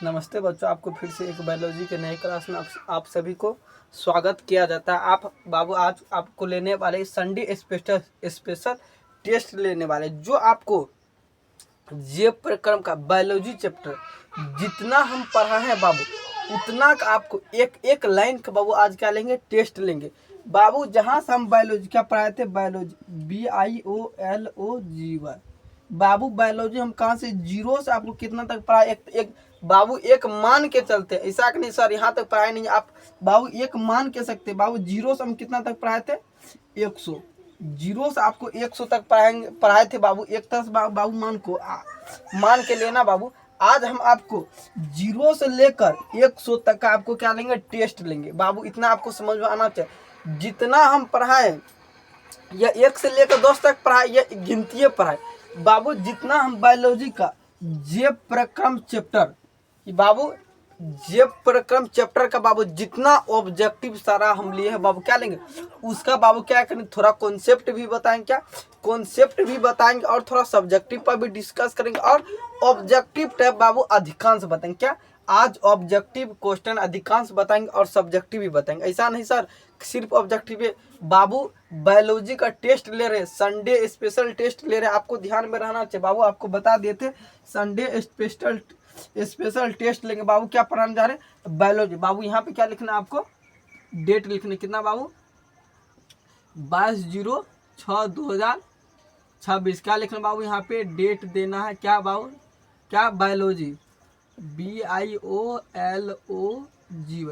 नमस्ते बच्चों, आपको फिर से एक बायोलॉजी के नए क्लास में आप सभी को स्वागत किया जाता है। आप बाबू आज आपको लेने वाले संडे स्पेशल टेस्ट लेने वाले, जो आपको जे प्रक्रम का बायोलॉजी चैप्टर जितना हम पढ़ा है बाबू उतना का आपको एक एक लाइन का बाबू आज क्या लेंगे, टेस्ट लेंगे बाबू। जहाँ से हम बायोलॉजी क्या पढ़ाए थे, बायोलॉजी BIOLOGY बाबू। बायोलॉजी हम कहाँ से जीरो से आपको कितना तक पढ़ाए, एक बाबू एक मान के चलते हैं, ऐसा कि नहीं सर यहाँ तक पढ़ाए नहीं। आप बाबू एक मान के सकते बाबू, जीरो से हम कितना तक पढ़ाए थे 100, जीरो से आपको 100 तक पढ़ाए थे बाबू। एक तरह से बाबू मान को मान के लेना बाबू। आज हम आपको जीरो से लेकर 100 तक का आपको क्या लेंगे, टेस्ट लेंगे बाबू। इतना आपको समझ में आना चाहिए। जितना हम पढ़ाए या 1 से लेकर 10 तक पढ़ाए या गिनती पढ़ाए बाबू, जितना हम बायोलॉजी का जे प्रक्रम चैप्टर बाबू, जे प्रक्रम चैप्टर का बाबू जितना ऑब्जेक्टिव सारा हम लिए हैं बाबू, क्या लेंगे उसका बाबू क्या करेंगे, थोड़ा कॉन्सेप्ट भी बताएंगे, क्या कॉन्सेप्ट भी बताएंगे और थोड़ा सब्जेक्टिव पर भी डिस्कस करेंगे और ऑब्जेक्टिव टाइप बाबू अधिकांश बताएंगे। क्या आज ऑब्जेक्टिव क्वेश्चन अधिकांश बताएंगे और सब्जेक्टिव भी बताएंगे। ऐसा नहीं सर सिर्फ ऑब्जेक्टिव है बाबू। बायोलॉजी का टेस्ट ले रहे, संडे स्पेशल टेस्ट ले रहे, आपको ध्यान में रहना चाहिए बाबू। आपको बता देते संडे स्पेशल टेस्ट लेंगे बाबू। क्या पढ़ाने जा रहे हैं, बायोलॉजी बाबू। यहाँ पे क्या लिखना है आपको, डेट लिखना कितना बाबू, 22/6/2026। क्या लिखना बाबू, यहाँ पे डेट देना है क्या बाबू, क्या बायोलॉजी BIOLOGY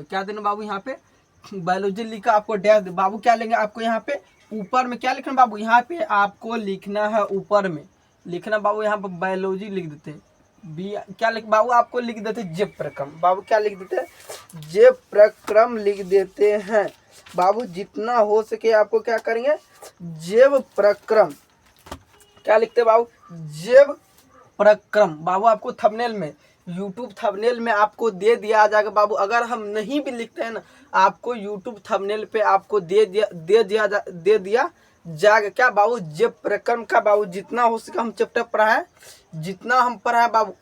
क्या देना बाबू, यहाँ पे बायोलॉजी लिखा आपको डैश बाबू। क्या लेंगे आपको यहाँ पे ऊपर में क्या लिखना बाबू, यहाँ पे आपको लिखना है ऊपर में लिखना बाबू, यहाँ पर बायोलॉजी लिख देते हैं। क्या लिख बाबू, आपको लिख देते जे प्रक्रम बाबू। क्या लिख देते हैं, जे प्रक्रम लिख देते हैं बाबू। जितना हो सके आपको क्या करेंगे, जैव प्रक्रम क्या लिखते हैं बाबू, जैव प्रक्रम बाबू। आपको थंबनेल में यूट्यूब थंबनेल में आपको दे दिया जाएगा बाबू। अगर हम नहीं भी लिखते हैं ना, आपको यूट्यूब थंबनेल पे आपको दे दिया जाएगा क्या बाबू, जे प्रक्रम का बाबू। जितना हो सके हम चैप्टर पढ़ाए, जितना हम पढ़ाए बाबू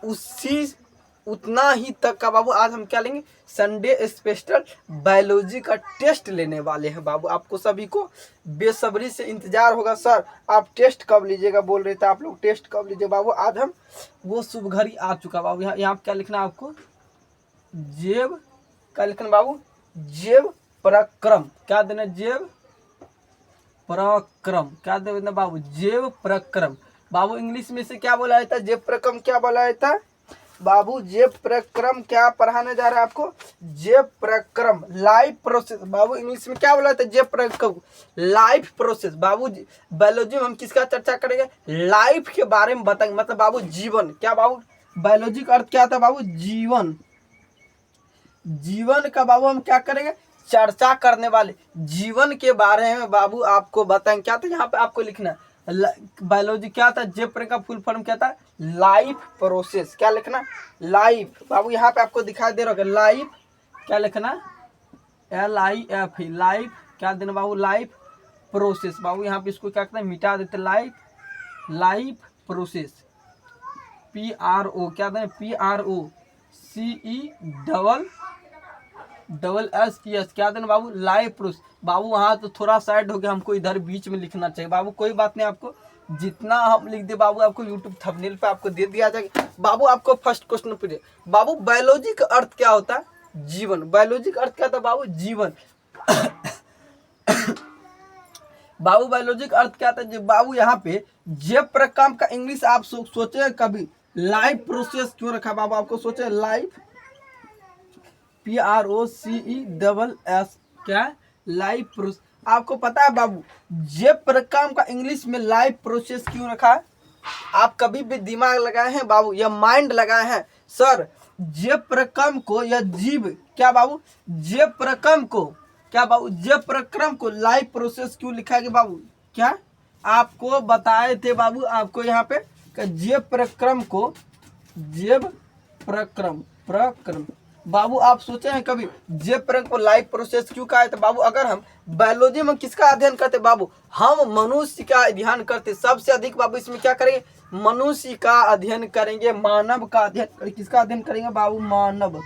उससे उतना ही तक का बाबू। आज हम क्या लेंगे, संडे स्पेशल बायोलॉजी का टेस्ट लेने वाले हैं बाबू। आपको सभी को बेसब्री से इंतजार होगा सर आप टेस्ट कब लीजिएगा, बोल रहे थे आप लोग टेस्ट कब लीजिए बाबू। आज हम वो शुभ घड़ी आ चुका बाबू। यहाँ क्या लिखना है आपको, जैव क्या लिखना बाबू, जैव प्रक्रम क्या देना, जैव प्रक्रम क्या देना बाबू, जैव प्रक्रम बाबू। इंग्लिश में से क्या बोला जाता है, जैव प्रक्रम क्या बोला जाता है बाबू। जैव प्रक्रम क्या पढ़ाने जा रहा है आपको, जैव प्रक्रम लाइफ प्रोसेस बाबू। इंग्लिश में क्या बोला जाता है, जैव प्रक्रम लाइफ प्रोसेस बाबू। बायोलॉजी में हम किसका चर्चा करेंगे, लाइफ के बारे में बताएंगे, मतलब बाबू जीवन। क्या बाबू, बायोलॉजी का अर्थ क्या था बाबू, जीवन। जीवन का बाबू हम क्या करेंगे, चर्चा करने वाले जीवन के बारे में बाबू आपको बताएंगे। क्या था यहाँ पे आपको लिखना है, बायोलॉजी क्या था, जे प्रक्रम का फुल फॉर्म क्या था, लाइफ प्रोसेस। क्या लिखना, लाइफ बाबू। यहाँ पे आपको दिखाई दे रहा होगा लाइफ क्या लिखना, LIF लाइफ क्या देना बाबू, लाइफ प्रोसेस बाबू। यहाँ पे इसको क्या करते हैं, मिटा देते, लाइफ प्रोसेस PRO क्या देना, PROCE क्या देना बाबू, लाइफ प्रोसेस बाबू। वहाँ तो थोड़ा साइड हो गया, हमको इधर बीच में लिखना चाहिए बाबू। कोई बात नहीं, आपको जितना हम लिख दे बाबू आपको यूट्यूब थंबनेल पे आपको दे दिया जाएगा बाबू। आपको फर्स्ट क्वेश्चन पूछे बाबू, बायोलॉजी का अर्थ क्या होता है, जीवन। बायोलॉजी का अर्थ क्या था बाबू, जीवन बाबू। बायोलॉजी का अर्थ क्या था बाबू। यहाँ पे जे प्रक्रम का इंग्लिश आप सोचे कभी लाइफ प्रोसेस क्यों रखा बाबू, आपको सोचे लाइफ PROCESS क्या, लाइफ प्रोसेस। आपको पता है बाबू जे प्रक्रम का इंग्लिश में लाइफ प्रोसेस क्यों रखा है, आप कभी भी दिमाग लगाए हैं बाबू या माइंड लगाए हैं सर, जे प्रक्रम को या जीव क्या बाबू, जे प्रक्रम को क्या बाबू, जे प्रक्रम को लाइफ प्रोसेस क्यों लिखा गया बाबू, क्या आपको बताए थे बाबू। आपको यहाँ पे जे प्रक्रम को, जेव प्रक्रम बाबू आप सोचे हैं कभी जे प्रक्रम को लाइफ प्रोसेस क्यों कहा है, तो बाबू अगर हम बायोलॉजी में किसका अध्ययन करते बाबू, हम मनुष्य का अध्ययन करते सबसे अधिक बाबू। इसमें क्या करेंगे, मनुष्य का अध्ययन करेंगे, मानव का अध्ययन, किसका अध्ययन करेंगे बाबू? मानव।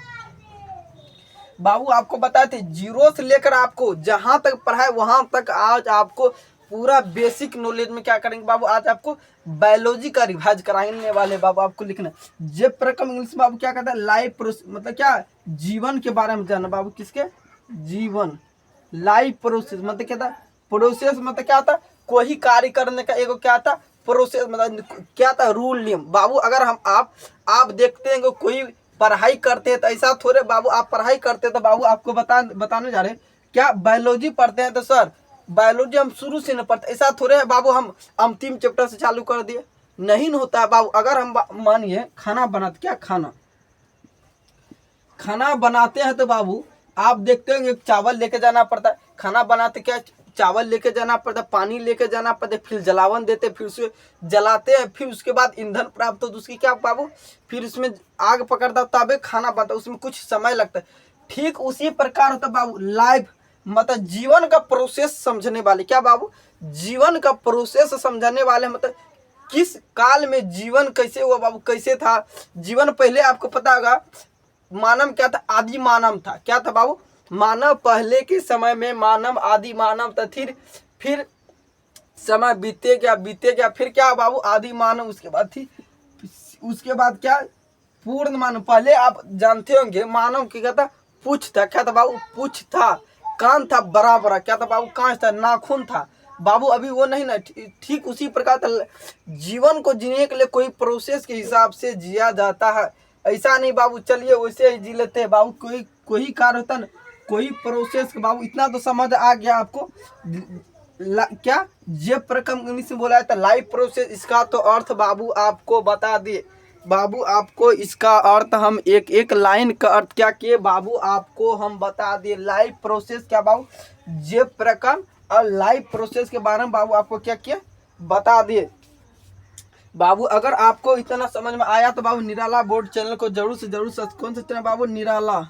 बाबू आपको बताए थे जीरो से लेकर आपको जहां तक पढ़ाए वहां तक आज आपको पूरा बेसिक नॉलेज में क्या करेंगे बाबू? आज आपको बायोलॉजी का रिवाइज कराने वाले बाबू। आपको लिखना जे प्रकम इंग्लिश बाबू क्या कहता है? लाइफ प्रोसेस, मतलब क्या? जीवन के बारे में जानना बाबू। किसके? जीवन। लाइफ प्रोसेस मतलब क्या था? प्रोसेस मतलब क्या था? कोई कार्य करने का एगो क्या था? प्रोसेस मतलब क्या था? रूल नियम। बाबू अगर हम आप देखते हैं कोई पढ़ाई करते हैं तो ऐसा थोड़े बाबू, आप पढ़ाई करते हैं तो बाबू आपको बताने जा रहे हैं क्या बायोलॉजी पढ़ते हैं तो सर बायोलॉजी हम शुरू से न पढ़ते, ऐसा थोड़े है बाबू हम अंतिम चैप्टर से चालू कर दिए, नहीं होता है बाबू। अगर हम मानिए खाना बनाते, क्या खाना बनाते हैं तो बाबू आप देखते होंगे चावल लेके जाना पड़ता है। खाना बनाते क्या? चावल लेके जाना पड़ता है, पानी लेके जाना पड़ता है, फिर जलावन देते, फिर उसे जलाते हैं, फिर उसके बाद ईंधन प्राप्त होता है, उसकी क्या बाबू? फिर उसमें आग पकड़ता तब खाना बनता है, उसमें कुछ समय लगता है। ठीक उसी प्रकार होता है बाबू लाइफ, मतलब जीवन का प्रोसेस समझने वाले। क्या बाबू? जीवन का प्रोसेस समझने वाले, मतलब किस काल में जीवन कैसे हुआ बाबू, कैसे था जीवन। पहले आपको पता होगा मानव क्या था? आदि मानव था। क्या था बाबू? मानव पहले के समय में मानव आदि मानव था। फिर समय बीते गया, फिर क्या बाबू? आदि मानव। उसके बाद क्या? पूर्ण मानव। पहले आप जानते होंगे मानव क्या था? पूछ था। क्या था बाबू? पूछ था। कान था बड़ा बड़ा। क्या था बाबू? कांच था। नाखून था बाबू। अभी वो नहीं ना। ठीक उसी प्रकार जीवन को जीने के लिए कोई प्रोसेस के हिसाब से जिया जाता है, ऐसा नहीं बाबू चलिए वैसे ही जी लेते हैं बाबू। कोई कार्य होता ना, कोई प्रोसेस बाबू। इतना तो समझ आ गया आपको। क्या जे प्रकम इंग्लिश में बोला था लाइफ प्रोसेस, इसका तो अर्थ बाबू आपको बता दिए। बाबू आपको इसका अर्थ हम एक एक लाइन का अर्थ क्या किए बाबू आपको हम बता दिए। लाइफ प्रोसेस क्या बाबू? जे प्रकम और लाइफ प्रोसेस के बारे में बाबू आपको क्या किया? बता दिए। बाबू अगर आपको इतना समझ में आया तो बाबू निराला बोर्ड चैनल को जरूर से जरूर कौन सा चैनल बाबू? निराला,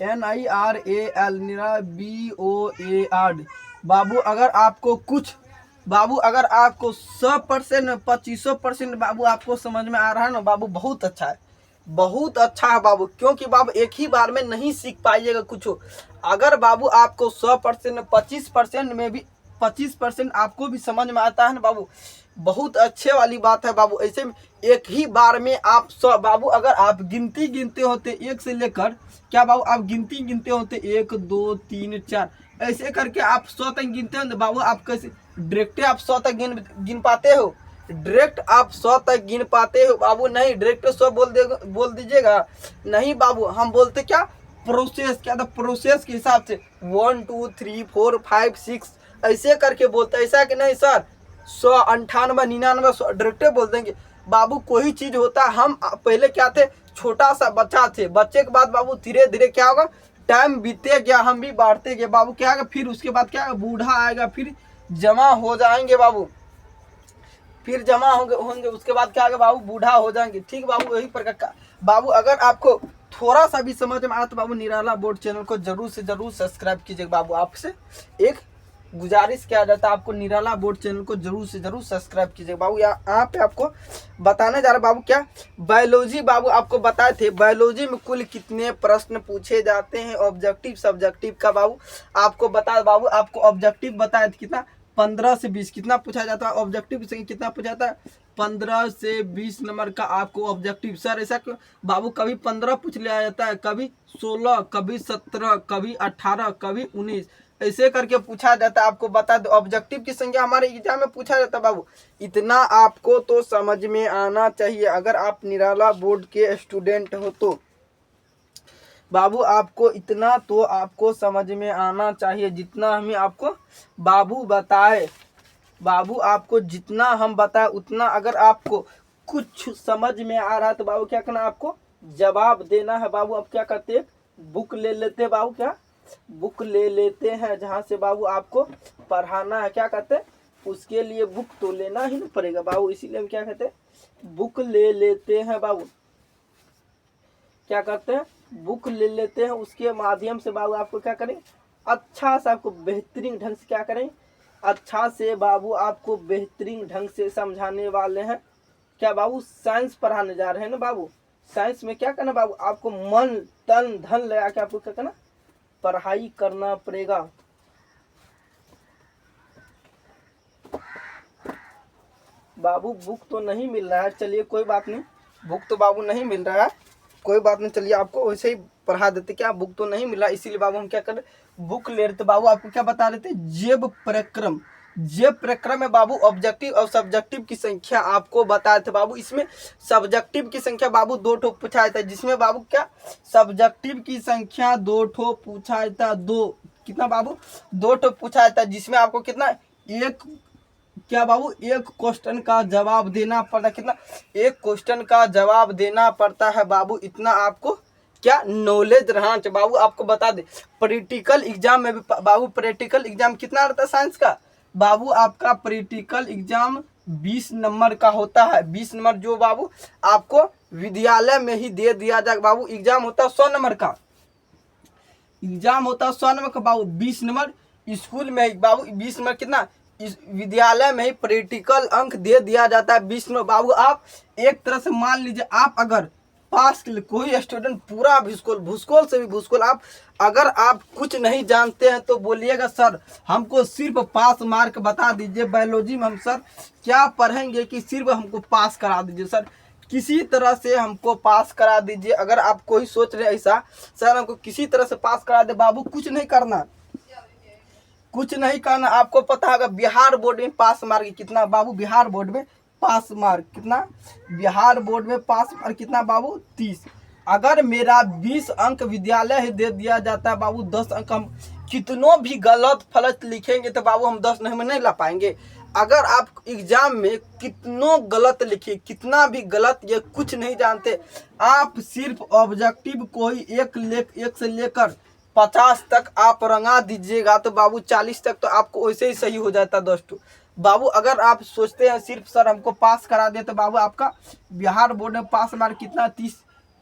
NIRAL, निराला BOARD। बाबू अगर आपको कुछ बाबू अगर आपको 100% 25% बाबू आपको समझ में आ रहा है ना बाबू, बहुत अच्छा है, बहुत अच्छा है बाबू। क्योंकि बाबू एक ही बार में नहीं सीख पाइएगा कुछ। अगर बाबू आपको 100% 25% में भी 25% आपको भी समझ में आता है ना बाबू, बहुत अच्छे वाली बात है बाबू। ऐसे में एक ही बार में आप बाबू अगर आप गिनती गिनते होते एक से लेकर क्या बाबू आप गिनती गिनते होते 1 2 3 4 ऐसे करके आप 100 तक गिनते हो बाबू, आप कैसे डायरेक्ट आप 100 तक गिन पाते हो? डायरेक्ट आप 100 तक गिन पाते हो बाबू? नहीं, डायरेक्ट 100 बोल दीजिएगा नहीं बाबू। हम बोलते क्या? प्रोसेस। क्या था? प्रोसेस के हिसाब से 1 2 3 4 5 6 ऐसे करके बोलते, ऐसा कि नहीं सर 100 98 99 100 डायरेक्ट बोल देंगे बाबू। कोई चीज होता है, हम पहले क्या थे? छोटा सा बच्चा थे, बच्चे के बाद बाबू धीरे धीरे क्या होगा? टाइम बीते गया, हम भी बढ़ते गए बाबू। क्या होगा? फिर उसके बाद क्या? बूढ़ा आएगा, फिर जमा हो जाएंगे बाबू, फिर जमा होंगे उसके बाद क्या होगा बाबू? बूढ़ा हो जाएंगे। ठीक बाबू, यही प्रकार का बाबू। अगर आपको थोड़ा सा भी समझ में आया तो बाबू निराला बोर्ड चैनल को जरूर से जरूर सब्सक्राइब कीजिएगा बाबू। आपसे एक गुजारिश किया जाता है, आपको निराला बोर्ड चैनल को जरूर से जरूर सब्सक्राइब कीजिएगा बाबू। यहाँ पे आपको बताने जा रहा बाबू क्या? बायोलॉजी बाबू आपको बताए थे बायोलॉजी में कुल कितने प्रश्न पूछे जाते हैं, ऑब्जेक्टिव सब्जेक्टिव का बाबू आपको बता बाबू। आपको ऑब्जेक्टिव बताया था कितना? 15 से 20 कितना पूछा जाता है? ऑब्जेक्टिव से कितना पूछा जाता है? 15 से 20 नंबर का आपको ऑब्जेक्टिव। सर ऐसा क्यों बाबू? कभी 15 पूछ लिया जाता है, कभी 16, कभी 17, कभी 18, कभी 19 ऐसे करके पूछा जाता है। आपको बता दो ऑब्जेक्टिव की संख्या हमारे एग्जाम में पूछा जाता है बाबू। इतना आपको तो समझ में आना चाहिए अगर आप निराला बोर्ड के स्टूडेंट हो तो बाबू। आपको इतना तो आपको समझ में आना चाहिए जितना हमें आपको बाबू बताए। बाबू आपको जितना हम बताए उतना अगर आपको कुछ समझ में आ रहा है तो बाबू क्या करना? आपको जवाब देना है बाबू। आप क्या करते हैं? बुक ले लेते हैं बाबू। क्या? बुक ले लेते हैं जहाँ से बाबू आपको पढ़ाना है। क्या कहते हैं? उसके लिए बुक तो लेना ही ना पड़ेगा बाबू, इसीलिए हम क्या कहते हैं? बुक ले लेते हैं बाबू। क्या करते हैं? बुक ले लेते हैं। उसके माध्यम से बाबू आपको क्या करें? अच्छा सा आपको बेहतरीन ढंग से क्या करें? अच्छा से बाबू आपको बेहतरीन ढंग से समझाने वाले हैं। क्या बाबू साइंस पढ़ाने जा रहे हैं ना बाबू। साइंस में क्या करना बाबू, आपको मन तन धन लगा के आपको क्या करना, पढ़ाई करना पड़ेगा। बाबू बुक तो नहीं मिल रहा है, चलिए कोई बात नहीं, बुक तो बाबू नहीं मिल रहा है, कोई बात नहीं, चलिए आपको वैसे ही पढ़ा देते। क्या बुक तो नहीं मिला, इसीलिए बाबू हम क्या कर बुक ले रहे थे। बाबू आपको क्या बता रहे थे, जेब प्रक्रम। जेब प्रक्रम में बाबू ऑब्जेक्टिव और सब्जेक्टिव की संख्या आपको बताए थे बाबू। इसमें सब्जेक्टिव की संख्या बाबू 2 ठो पूछा था, जिसमें बाबू क्या सब्जेक्टिव की संख्या 2 ठो पूछा था। 2 कितना बाबू, 2 ठो पूछा था, जिसमें आपको कितना एक क्या बाबू एक क्वेश्चन का जवाब देना पड़ता, कितना एक क्वेश्चन का जवाब देना पड़ता है बाबू। इतना आपको क्या नॉलेज रहना चाहिए बाबू। आपको बता दे प्रैक्टिकल एग्जाम में भी बाबू, प्रैक्टिकल एग्जाम कितना रहता है साइंस का बाबू, आपका प्रैक्टिकल एग्जाम 20 नंबर का होता है। 20 नंबर जो बाबू आपको विद्यालय में ही दे दिया जाएगा बाबू। एग्जाम होता है 100 नंबर का, एग्जाम होता है 100 नंबर का बाबू। 20 नंबर स्कूल में बाबू, 20 नंबर कितना इस विद्यालय में ही प्रैक्टिकल अंक दे दिया जाता है 20 नंबर बाबू। आप एक तरह से मान लीजिए, आप अगर पास के लिए कोई स्टूडेंट पूरा भूसकोल से भी भूसकोल, आप अगर आप कुछ नहीं जानते हैं तो बोलिएगा सर हमको सिर्फ पास मार्क बता दीजिए। बायोलॉजी में हम सर क्या पढ़ेंगे कि सिर्फ हमको पास करा दीजिए सर, किसी तरह से हमको पास करा दीजिए। अगर आप कोई सोच रहे ऐसा सर हमको किसी तरह से पास करा दे बाबू, कुछ नहीं करना, कुछ नहीं करना। आपको पता होगा बिहार बोर्ड में पास मार्क कितना बाबू, बिहार बोर्ड में पास मार्क कितना, बिहार बोर्ड में पास मार्क कितना बाबू 30। अगर मेरा 20 अंक विद्यालय ही दे दिया जाता है बाबू, 10 अंक हम कितनों भी गलत फलत लिखेंगे तो बाबू हम 10 नहीं ला पाएंगे। अगर आप एग्जाम में कितनों गलत लिखिए, कितना भी गलत, ये कुछ नहीं जानते, आप सिर्फ ऑब्जेक्टिव को ही एक से लेकर 50 तक आप रंगा दीजिएगा तो बाबू 40 तक तो आपको वैसे ही सही हो जाता 10 टू बाबू। अगर आप सोचते हैं सिर्फ सर हमको पास करा दे तो बाबू आपका बिहार बोर्ड में पास मार्क कितना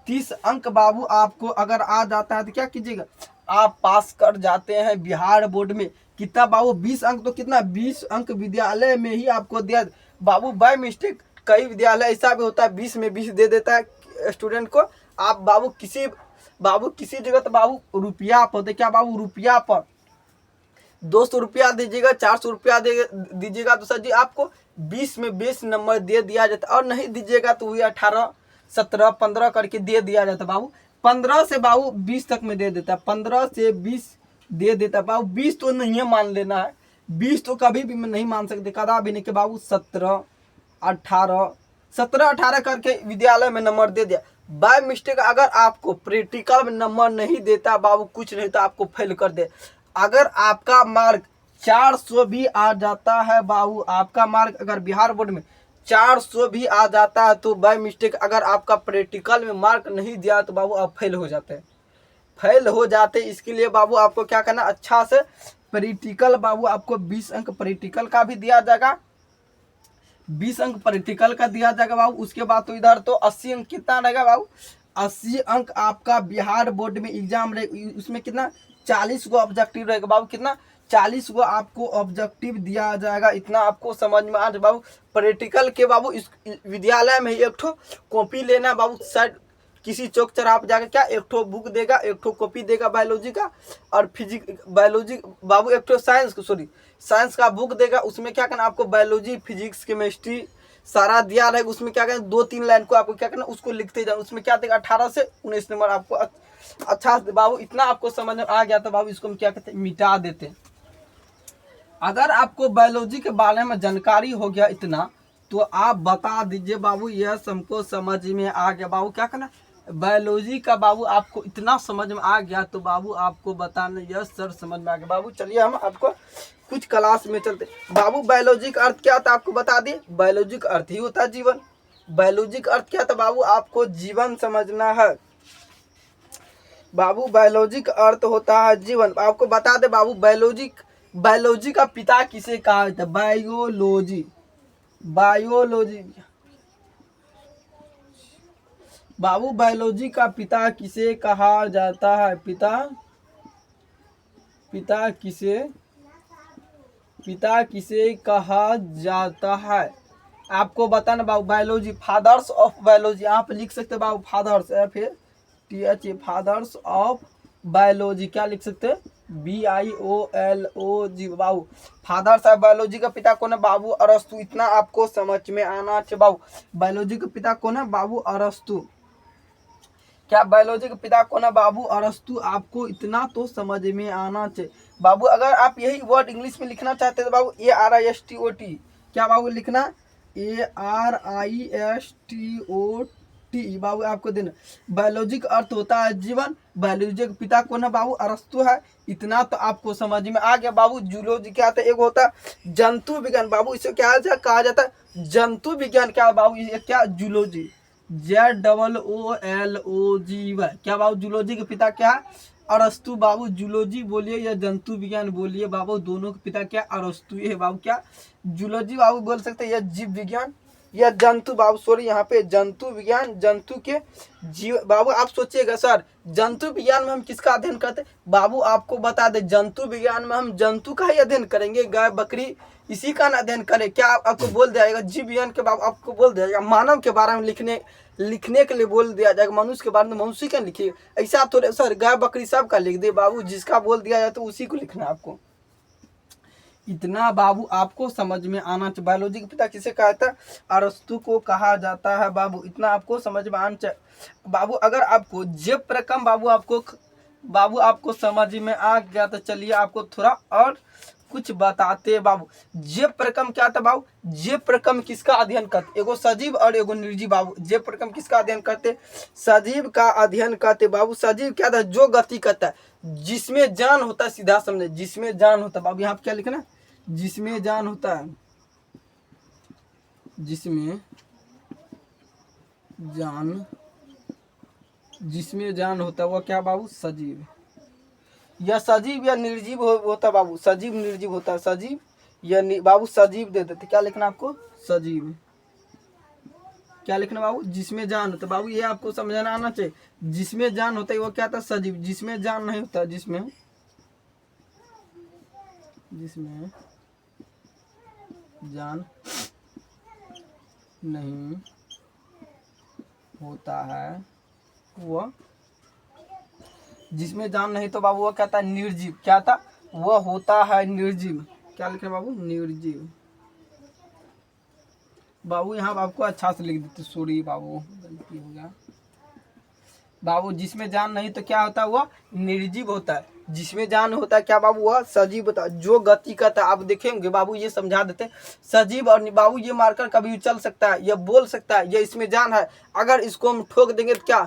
30 अंक बाबू आपको अगर आ जाता है तो क्या कीजिएगा, आप पास कर जाते हैं बिहार बोर्ड में। कितना बाबू 20 अंक, तो कितना 20 अंक विद्यालय में ही आपको दिया बाबू। बाय मिस्टेक कई विद्यालय ऐसा भी होता है 20 में 20 दे देता है स्टूडेंट को। आप बाबू किसी जगह तो बाबू रुपया पर, क्या बाबू रुपया पर 200 रुपया दीजिएगा, 400 रुपया दीजिएगा तो सर जी आपको 20 में 20 नंबर दे दिया जाता, और नहीं दीजिएगा तो वही 18 17 15 करके दे दिया जाता बाबू। 15 से बाबू 20 तक में दे देता, 15 से 20 दे देता बाबू। 20 तो नहीं मान लेना है, 20 तो कभी भी नहीं मान सकते, कदा भी नहीं के बाबू। 17 18 करके विद्यालय में नंबर दे दिया। बाय मिस्टेक अगर आपको प्रैक्टिकल में नंबर नहीं देता बाबू, कुछ नहीं तो आपको फेल कर दे। अगर आपका मार्क 400 भी आ जाता है बाबू, आपका मार्क अगर बिहार बोर्ड में 400 भी आ जाता है तो बाय मिस्टेक अगर आपका प्रैक्टिकल में मार्क नहीं दिया तो बाबू आप फेल हो जाते हैं, फेल हो जाते। इसके लिए बाबू आपको क्या करना, अच्छा से प्रैक्टिकल बाबू आपको 20 अंक प्रैक्टिकल का भी दिया जाएगा, 20 अंक प्रैक्टिकल का दिया जाएगा बाबू। उसके बाद तो इधर तो 80 अंक कितना रहेगा बाबू, 80 अंक आपका बिहार बोर्ड में एग्जाम रहेगा। उसमें कितना 40 को ऑब्जेक्टिव रहेगा बाबू, कितना 40 को आपको ऑब्जेक्टिव दिया जाएगा। इतना आपको समझ में आ जाए बाबू। प्रैक्टिकल के बाबू इस विद्यालय में एक ठो कॉपी लेना बाबू, साइड किसी चौक चौराहा जाकर क्या एक ठो बुक देगा, एक ठो कॉपी देगा बायोलॉजी का, और फिजिक्स बायोलॉजी बाबू एक ठो साइंस का बुक देगा। उसमें क्या करना आपको बायोलॉजी फिजिक्स केमिस्ट्री सारा दिया रहेगा। उसमें क्या करना 2-3 लाइन को आपको क्या करना उसको लिखते जाओ। उसमें क्या देगा 18 से 19 नंबर आपको अच्छा बाबू। इतना आपको समझ में आ गया तो बाबू इसको हम क्या कहते हैं मिटा देते हैं। अगर आपको बायोलॉजी के बारे में जानकारी हो गया इतना तो आप बता दीजिए बाबू यह हमको समझ में आ गया बाबू। क्या करना बायोलॉजी का बाबू आपको इतना समझ में आ गया तो बाबू आपको बताना यह सर समझ में आ गया बाबू। चलिए हम आपको कुछ क्लास में चलते बाबू। बायोलॉजी का अर्थ क्या होता है आपको बता दिए, बायोलॉजी का अर्थ ही होता है जीवन। बायोलॉजी का अर्थ क्या था बाबू, आपको जीवन समझना है बाबू। बायोलॉजी का अर्थ होता है जीवन। आपको बता दे बाबू बायोलॉजी का पिता किसे कहा जाता है, बायोलॉजी बाबू बायोलॉजी का पिता किसे कहा जाता है, पिता किसे कहा जाता है आपको बताना बाबू बायोलॉजी, फादर्स ऑफ बायोलॉजी, यहाँ पे लिख सकते हैं बाबू fathers, FATH, fathers of biology, क्या लिख सकते हैं, BIOLOG बाबू। फादर्स ऑफ बायोलॉजी का पिता कौन है बाबू, अरस्तु। इतना आपको समझ में आना चाहिए बाबू। बायोलॉजी का पिता कौन है बाबू, अरस्तु। क्या बायोलॉजी के पिता कौन है बाबू, अरस्तु। आपको इतना तो समझ में आना चाहिए बाबू। अगर आप यही वर्ड इंग्लिश में लिखना चाहते हैं तो बाबू ARISTOT, क्या बाबू लिखना, ARISTOT बाबू आपको देना। बायोलॉजी का अर्थ होता है जीवन। बायोलॉजी के पिता कौन है बाबू, अरस्तु है। इतना तो आपको समझ में आ गया बाबू। जूलॉजी क्या होता है, एक होता है जंतु विज्ञान बाबू, इसे क्या कहा जाता है, जंतु विज्ञान। क्या बाबू ये क्या, जूलॉजी, ZOOLOGY, क्या बाबू जूलॉजी के पिता क्या है, अरस्तु बाबू। जूलॉजी बोलिए या जंतु विज्ञान बोलिए बाबू, दोनों के पिता क्या, अरस्तु है बाबू। क्या जूलॉजी बाबू बोल सकते हैं, या जीव विज्ञान या जंतु बाबू, सॉरी यहाँ पे जंतु विज्ञान, जंतु के जीव बाबू। आप सोचिएगा सर जंतु विज्ञान में हम किसका अध्ययन करते बाबू, आपको बता दें जंतु विज्ञान में हम जंतु का ही अध्ययन करेंगे, गाय बकरी इसी का अध्ययन करें। क्या आपको बोल दिया जाएगा जीव विज्ञान के बाबू, आपको बोल दिया जाएगा मानव के बारे में लिखने के लिए बोल दिया जाएगा, मनुष्य के बारे में मनुष्य क्या लिखिए, ऐसा थोड़े सर गाय बकरी सब का लिख दे बाबू, जिसका बोल दिया जाए तो उसी को लिखना है आपको। इतना बाबू आपको समझ में आना चाहिए। बायोलॉजी के पिता किसे कहा था, अरस्तु को कहा जाता है बाबू। इतना आपको समझ में आना चाहिए बाबू। अगर आपको जेब प्रकम बाबू आपको समझ में आ गया तो चलिए आपको थोड़ा और कुछ बताते हैं बाबू। जेब प्रकम क्या था बाबू, जेब प्रकम किसका अध्ययन करते, एगो सजीव और एगो निर्जीव बाबू। जेब प्रकम किसका अध्ययन करते, सजीव का अध्ययन करते बाबू। सजीव क्या था, जो गति करता है, जिसमें जान होता है, सीधा समझे, जिसमें जान होता है बाबू। यहाँ पे क्या लिखना, जिसमें जान होता है, जिसमें जान होता है वो क्या बाबू, सजीव। या सजीव या निर्जीव होता बाबू, सजीव निर्जीव होता है, सजीव या बाबू सजीव दे देते। क्या लिखना आपको, सजीव। क्या लिखना बाबू, जिसमें जान होता है बाबू, ये आपको समझाना आना चाहिए। जिसमें जान होता है वो क्या था, सजीव। जिसमें जान नहीं होता, जिसमें जान नहीं होता है वो, जिसमें जान नहीं तो बाबू वो क्या था, निर्जीव। क्या था, वह होता है निर्जीव। क्या लिख रहे बाबू, निर्जीव बाबू। यहाँ आपको अच्छा से लिख देते, सॉरी बाबू गलती हो गया बाबू। जिसमें जान नहीं तो क्या होता है, वह निर्जीव होता है। जिसमें जान होता है क्या बाबू, वह सजीव होता है, जो गति करता है। आप देखेंगे बाबू, ये समझा देते हैं सजीव और बाबू ये मारकर कभी चल सकता है, यह बोल सकता है, ये इसमें जान है। अगर इसको हम ठोक देंगे तो क्या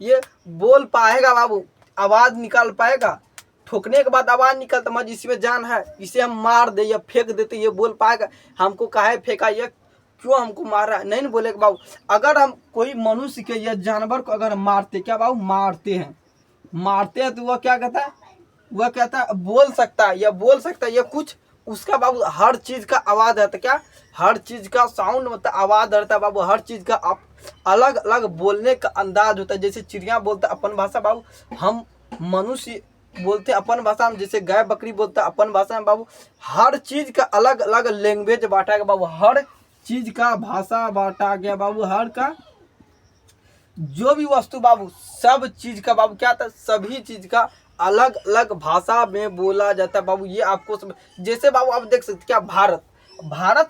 ये बोल पाएगा बाबू, आवाज निकाल पाएगा। ठोकने के बाद आवाज निकलता, मत इसमें जान है, इसे हम मार दे या फेंक देते, ये बोल पाएगा हमको काहे फेंका, ये क्यों हमको मार रहा है, नहीं बोलेगा बाबू। अगर हम कोई मनुष्य के या जानवर को अगर मारते, क्या बाबू मारते हैं तो वह क्या कहता है, वह कहता है बोल सकता है, या बोल सकता है, या कुछ उसका बाबू हर चीज का आवाज रहता है। क्या, हर चीज का साउंड मतलब आवाज रहता है बाबू। हर चीज का अलग अलग बोलने का अंदाज होता है। जैसे चिड़िया बोलता है अपन भाषा बाबू, हम मनुष्य बोलते अपन भाषा में, जैसे गाय बकरी बोलता है अपन भाषा में बाबू। हर चीज का अलग अलग लैंग्वेज बांटा गया बाबू, हर चीज का भाषा बांटा गया बाबू। हर का जो भी वस्तु बाबू, सब चीज का बाबू क्या था, सभी चीज का अलग अलग भाषा में बोला जाता है बाबू। ये आपको जैसे बाबू आप देख सकते क्या, भारत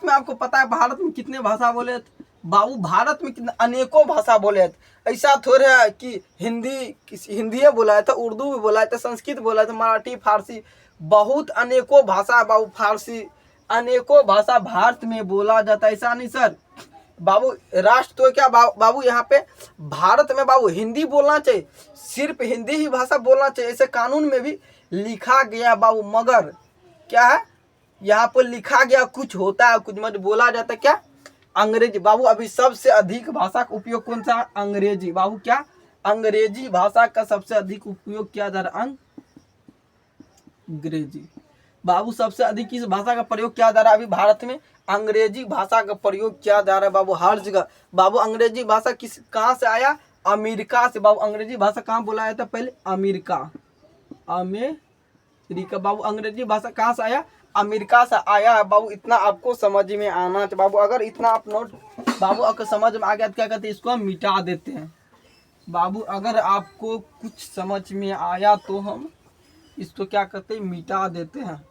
में आपको पता है भारत में कितने भाषा बोले बाबू, भारत में कितने अनेकों भाषा बोले। ऐसा थोड़े है कि हिंदी बोला था, उर्दू भी बोला था, संस्कृत बोला था, मराठी, फारसी, बहुत अनेकों भाषा बाबू। फारसी अनेकों भाषा भारत में बोला जाता है, ऐसा नहीं सर बाबू। राष्ट्र तो क्या बाबू, यहाँ पे भारत में बाबू हिंदी बोलना चाहिए, सिर्फ हिंदी ही भाषा बोलना चाहिए, ऐसे कानून में भी लिखा गया बाबू। मगर क्या है, यहाँ पर लिखा गया कुछ होता है, कुछ मत बोला जाता है। क्या, अंग्रेजी बाबू। अभी सबसे अधिक भाषा का उपयोग कौन सा, अंग्रेजी बाबू। क्या, अंग्रेजी भाषा का सबसे अधिक उपयोग किया जा रहा है, अंग्रेजी बाबू। सबसे अधिक किस भाषा का प्रयोग किया जा रहा है अभी भारत में, अंग्रेजी भाषा का प्रयोग किया जा रहा है बाबू, हर जगह बाबू। अंग्रेजी भाषा कहाँ से आया, अमेरिका से बाबू। अंग्रेजी भाषा कहाँ बोला जाता है पहले, अमेरिका बाबू। अंग्रेजी भाषा कहाँ से आया, अमेरिका से आया है बाबू, इतना आपको समझ में आना चाहिए बाबू। अगर इतना आप नोट बाबू आपको समझ में आ गया तो क्या कहते हैं, इसको हम मिटा देते हैं बाबू। अगर आपको कुछ समझ में आया तो हम इसको क्या कहते हैं, मिटा देते हैं।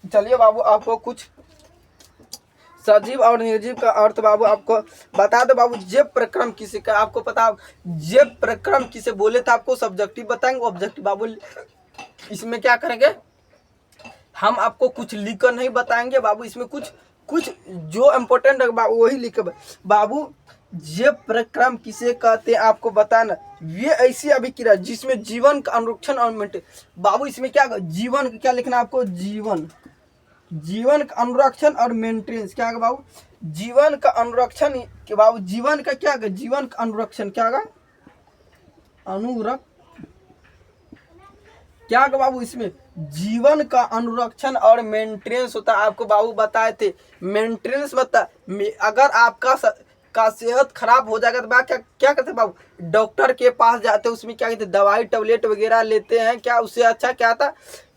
चलिए बाबू आपको कुछ सजीव और निर्जीव का अर्थ बाबू आपको बता दो बाबू। जेब प्रक्रम किसे का आपको पता, जेब प्रक्रम किसे बोले तो आपको सब्जेक्टिव बताएंगे, ऑब्जेक्टिव बाबू इसमें क्या करेंगे, हम आपको कुछ लिखकर नहीं बताएंगे बाबू, इसमें कुछ कुछ जो इम्पोर्टेंट है बाबू वही लिखे बाबू। जेब प्रक्रम किसे कहते हैं आपको बताना। ये ऐसी अभिक्रिया जिसमें जीवन का अनुरक्षण और मेंटेन बाबू, इसमें क्या जीवन का क्या लिखना आपको, जीवन जीवन का अनुरक्षण और मेंटेनेंस क्या बाबू, जीवन का अनुरक्षण के बाबू, जीवन का क्या, जीवन का अनुरक्षण क्या अनुरक्षण क्या बाबू, इसमें जीवन का अनुरक्षण और मेंटेनेंस होता है। आपको बाबू बताए थे मेंटेनेंस बता, अगर आपका का सेहत खराब हो जाएगा तो बात क्या क्या करते बाबू, डॉक्टर के पास जाते हैं, उसमें क्या कहते दवाई टैबलेट वगैरह लेते हैं, क्या उससे अच्छा क्या आता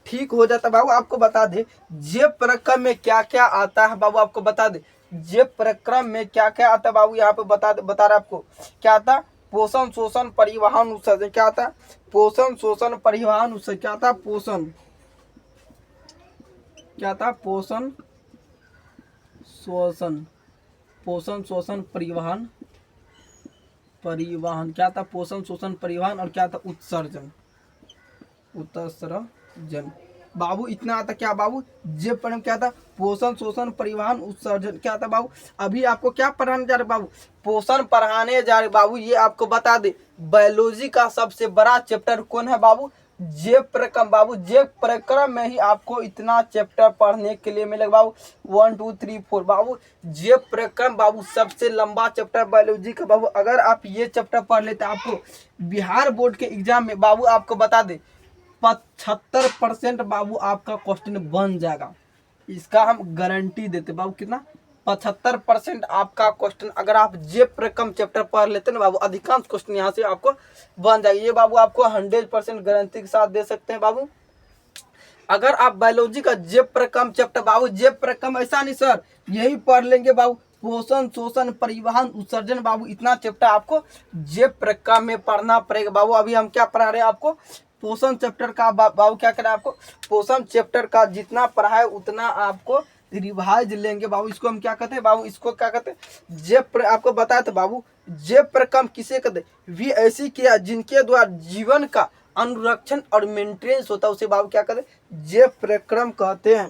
ठीक हो जाता बाबू। आपको बता दे जेब प्रक्रम में क्या क्या आता है बाबू, आपको बता दे जेब प्रक्रम में क्या क्या आता है बाबू, यहाँ पे बता रहा आपको क्या आता, पोषण शोषण परिवहन उत्सर्जन क्या आता, पोषण शोषण परिवहन उत्सर्जन क्या आता, पोषण क्या था, पोषण शोषण परिवहन क्या था, पोषण शोषण परिवहन और क्या था, उत्सर्जन बाबू। इतना आता क्या बाबू, जेब प्रक्रम क्या था, पोषण शोषण परिवहन उत्सर्जन क्या था बाबू। अभी आपको क्या पढ़ाने जा रहे बाबू, पोषण पढ़ाने जा रहे बाबू। ये आपको बता दे बायोलॉजी का सबसे बड़ा चैप्टर कौन है बाबू, जेब प्रक्रम बाबू। जेब प्रक्रम में ही आपको इतना चैप्टर पढ़ने के लिए मिलेगा बाबू, 1 2 3 4 बाबू। जेब प्रक्रम बाबू सबसे लंबा चैप्टर बायोलॉजी का बाबू। अगर आप ये चैप्टर पढ़ लेते आपको बिहार बोर्ड के एग्जाम में बाबू आपको बता दे 75% बाबू आपका क्वेश्चन बन जाएगा, इसका हम गारंटी देते बाबू। कितना, 75% आपका क्वेश्चन अगर आप जेब प्रक्रम चैप्टर पढ़ लेते ना बाबू, अधिकांश क्वेश्चन यहाँ से आपको बन जाएगा। ये बाबू आपको 100% गारंटी के साथ दे सकते हैं बाबू। अगर आप बायोलॉजी का जेब प्रक्रम चैप्टर बाबू, जेब प्रक्रम ऐसा नहीं सर यही पढ़ लेंगे बाबू, पोषण शोषण परिवहन उत्सर्जन बाबू, इतना चैप्टर आपको जेब प्रक्रम में पढ़ना पड़ेगा बाबू। अभी हम क्या पढ़ा रहे हैं आपको, पोषण चैप्टर का बाबू क्या करें आपको, पोषण चैप्टर का जितना पढ़ा है उतना आपको रिवाइज लेंगे बाबू। इसको हम क्या कहते हैं बाबू, इसको क्या कहते हैं जेब आपको बताया था बाबू। जेब प्रक्रम किसे कहते हैं, वी ऐसी क्रिया जिनके द्वारा जीवन का अनुरक्षण और मेंटेनेंस होता है उसे बाबू क्या कहते हैं, जेब प्रक्रम कहते हैं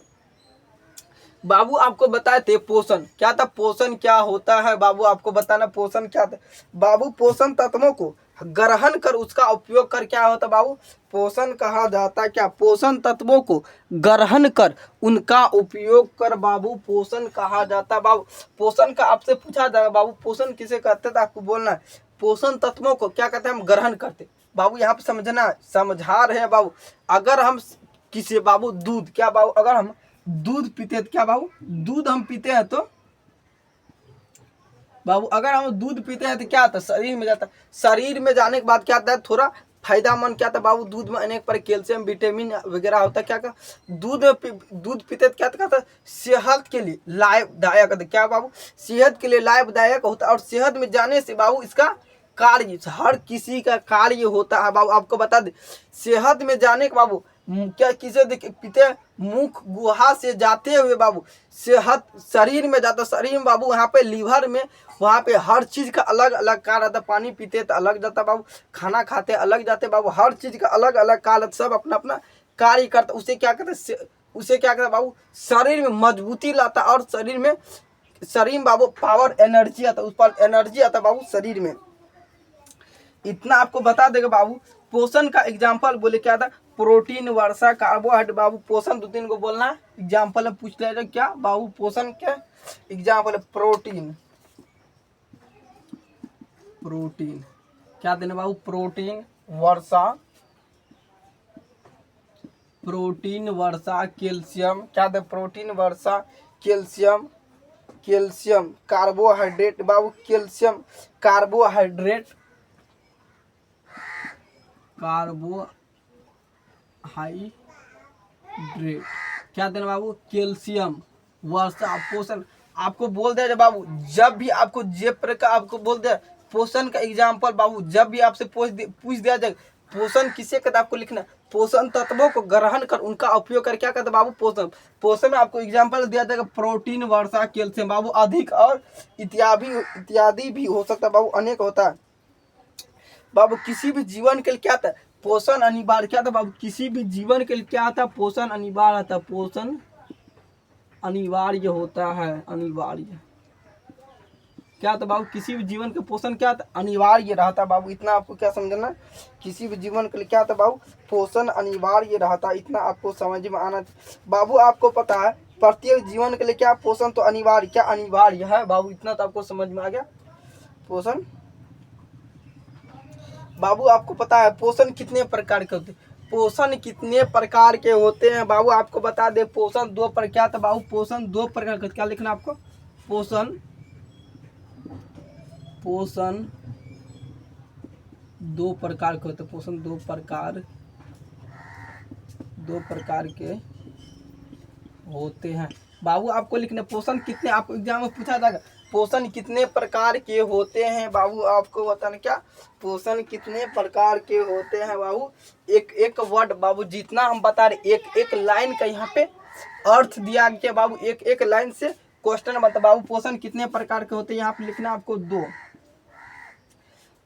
बाबू। आपको बताए थे पोषण क्या था, पोषण क्या होता है बाबू, आपको बताना पोषण क्या था बाबू। पोषण तत्वों को ग्रहण कर उसका उपयोग कर क्या होता बाबू, पोषण कहा जाता है क्या, पोषण तत्वों को ग्रहण कर उनका उपयोग कर बाबू पोषण कहा जाता बाबू। पोषण का आपसे पूछा जाएगा बाबू, पोषण किसे कहते थे, आपको बोलना है पोषण तत्वों को क्या कहते हैं, हम ग्रहण करते बाबू। यहाँ पे समझना समझा रहे हैं बाबू। अगर हम किसी बाबू दूध क्या बाबू, अगर हम दूध पीते हैं तो क्या बाबू, दूध हम पीते हैं तो बाबू अगर हम दूध पीते हैं तो क्या आता है, शरीर में जाता है, शरीर में जाने के बाद क्या आता है, थोड़ा फायदामंद क्या था बाबू, दूध में अनेक पर कैल्शियम विटामिन वगैरह होता है। क्या दूध पीते क्या कहता है, सेहत के लिए लाभदायक होता है क्या बाबू, सेहत के लिए लाभदायक होता है। और सेहत में जाने से बाबू इसका कार्य हर किसी का कार्य होता है बाबू। आपको बता दे सेहत में जाने के बाबू क्या किसे पीते मुख गुहा से जाते हुए बाबू सेहत शरीर में जाता, शरीर में बाबू यहाँ पे लीवर में वहाँ पे हर चीज़ का अलग अलग कार्य रहता। पानी पीते तो अलग जाता बाबू, खाना खाते अलग जाते बाबू, हर चीज़ का अलग अलग कार्य, सब अपना अपना कार्य करता। उसे क्या कहते, उसे क्या कहता बाबू, शरीर में मजबूती लाता और शरीर में बाबू पावर एनर्जी आता, उस पर एनर्जी आता बाबू शरीर में। इतना आपको बता देगा बाबू। पोषण का एग्जाम्पल बोले क्या था, प्रोटीन वर्षा कार्बोहाइड्रेट बाबू। पोषण 2-3 को बोलना एग्जाम्पल पूछ ले क्या बाबू, पोषण क्या एग्जाम्पल, प्रोटीन क्या देना बाबू, प्रोटीन वर्षा कैल्शियम क्या दे, प्रोटीन वर्षा कैल्शियम कार्बोहाइड्रेट बाबू, कैल्शियम कार्बोहाइड्रेट क्या देना बाबू, कैल्शियम, वर्षा, पोषण। आपको बोल दिया जाए बाबू, जब भी आपको जे प्रकार आपको बोल दिया पोषण का एग्जाम्पल बाबू, जब भी आपसे पूछ दिया जाए पोषण किसे कहते, आपको लिखना पोषण तत्वों को ग्रहण कर उनका उपयोग कर क्या कहते बाबू, पोषण। पोषण में आपको एग्जाम्पल दिया जाएगा प्रोटीन, वर्षा, कैल्शियम बाबू, अधिक और इत्यादि भी हो सकता है बाबू, अनेक होता है बाबू। किसी भी जीवन के लिए क्या था, पोषण अनिवार्य। क्या था बाबू, किसी भी जीवन के लिए क्या था, पोषण अनिवार्य था, पोषण अनिवार्य होता है, अनिवार्य। क्या था बाबू, किसी भी जीवन के पोषण क्या था, अनिवार्य रहता बाबू। इतना आपको क्या समझना, किसी भी जीवन के लिए क्या था बाबू, पोषण अनिवार्य रहता, इतना आपको समझ में आना बाबू। आपको पता है प्रत्येक जीवन के लिए क्या पोषण तो अनिवार्य, क्या अनिवार्य है बाबू, इतना तो आपको समझ में आ गया। पोषण बाबू आपको पता है पोषण कितने प्रकार के होते हैं, पोषण कितने प्रकार के होते हैं बाबू, आपको बता दे पोषण दो प्रकार। क्या था बाबू, पोषण दो प्रकार का, क्या लिखना आपको, पोषण दो प्रकार के होते हैं, पोषण दो प्रकार के होते हैं बाबू। आपको लिखना पोषण कितने, आपको एग्जाम में पूछा जाएगा पोषण कितने प्रकार के होते हैं बाबू, आपको बताना क्या पोषण कितने प्रकार के होते हैं बाबू। एक वर्ड बाबू, जितना हम बता रहे एक लाइन का यहाँ पे अर्थ दिया गया बाबू, एक लाइन से क्वेश्चन बता बाबू, पोषण कितने प्रकार के होते हैं, यहाँ पे लिखना आपको दो।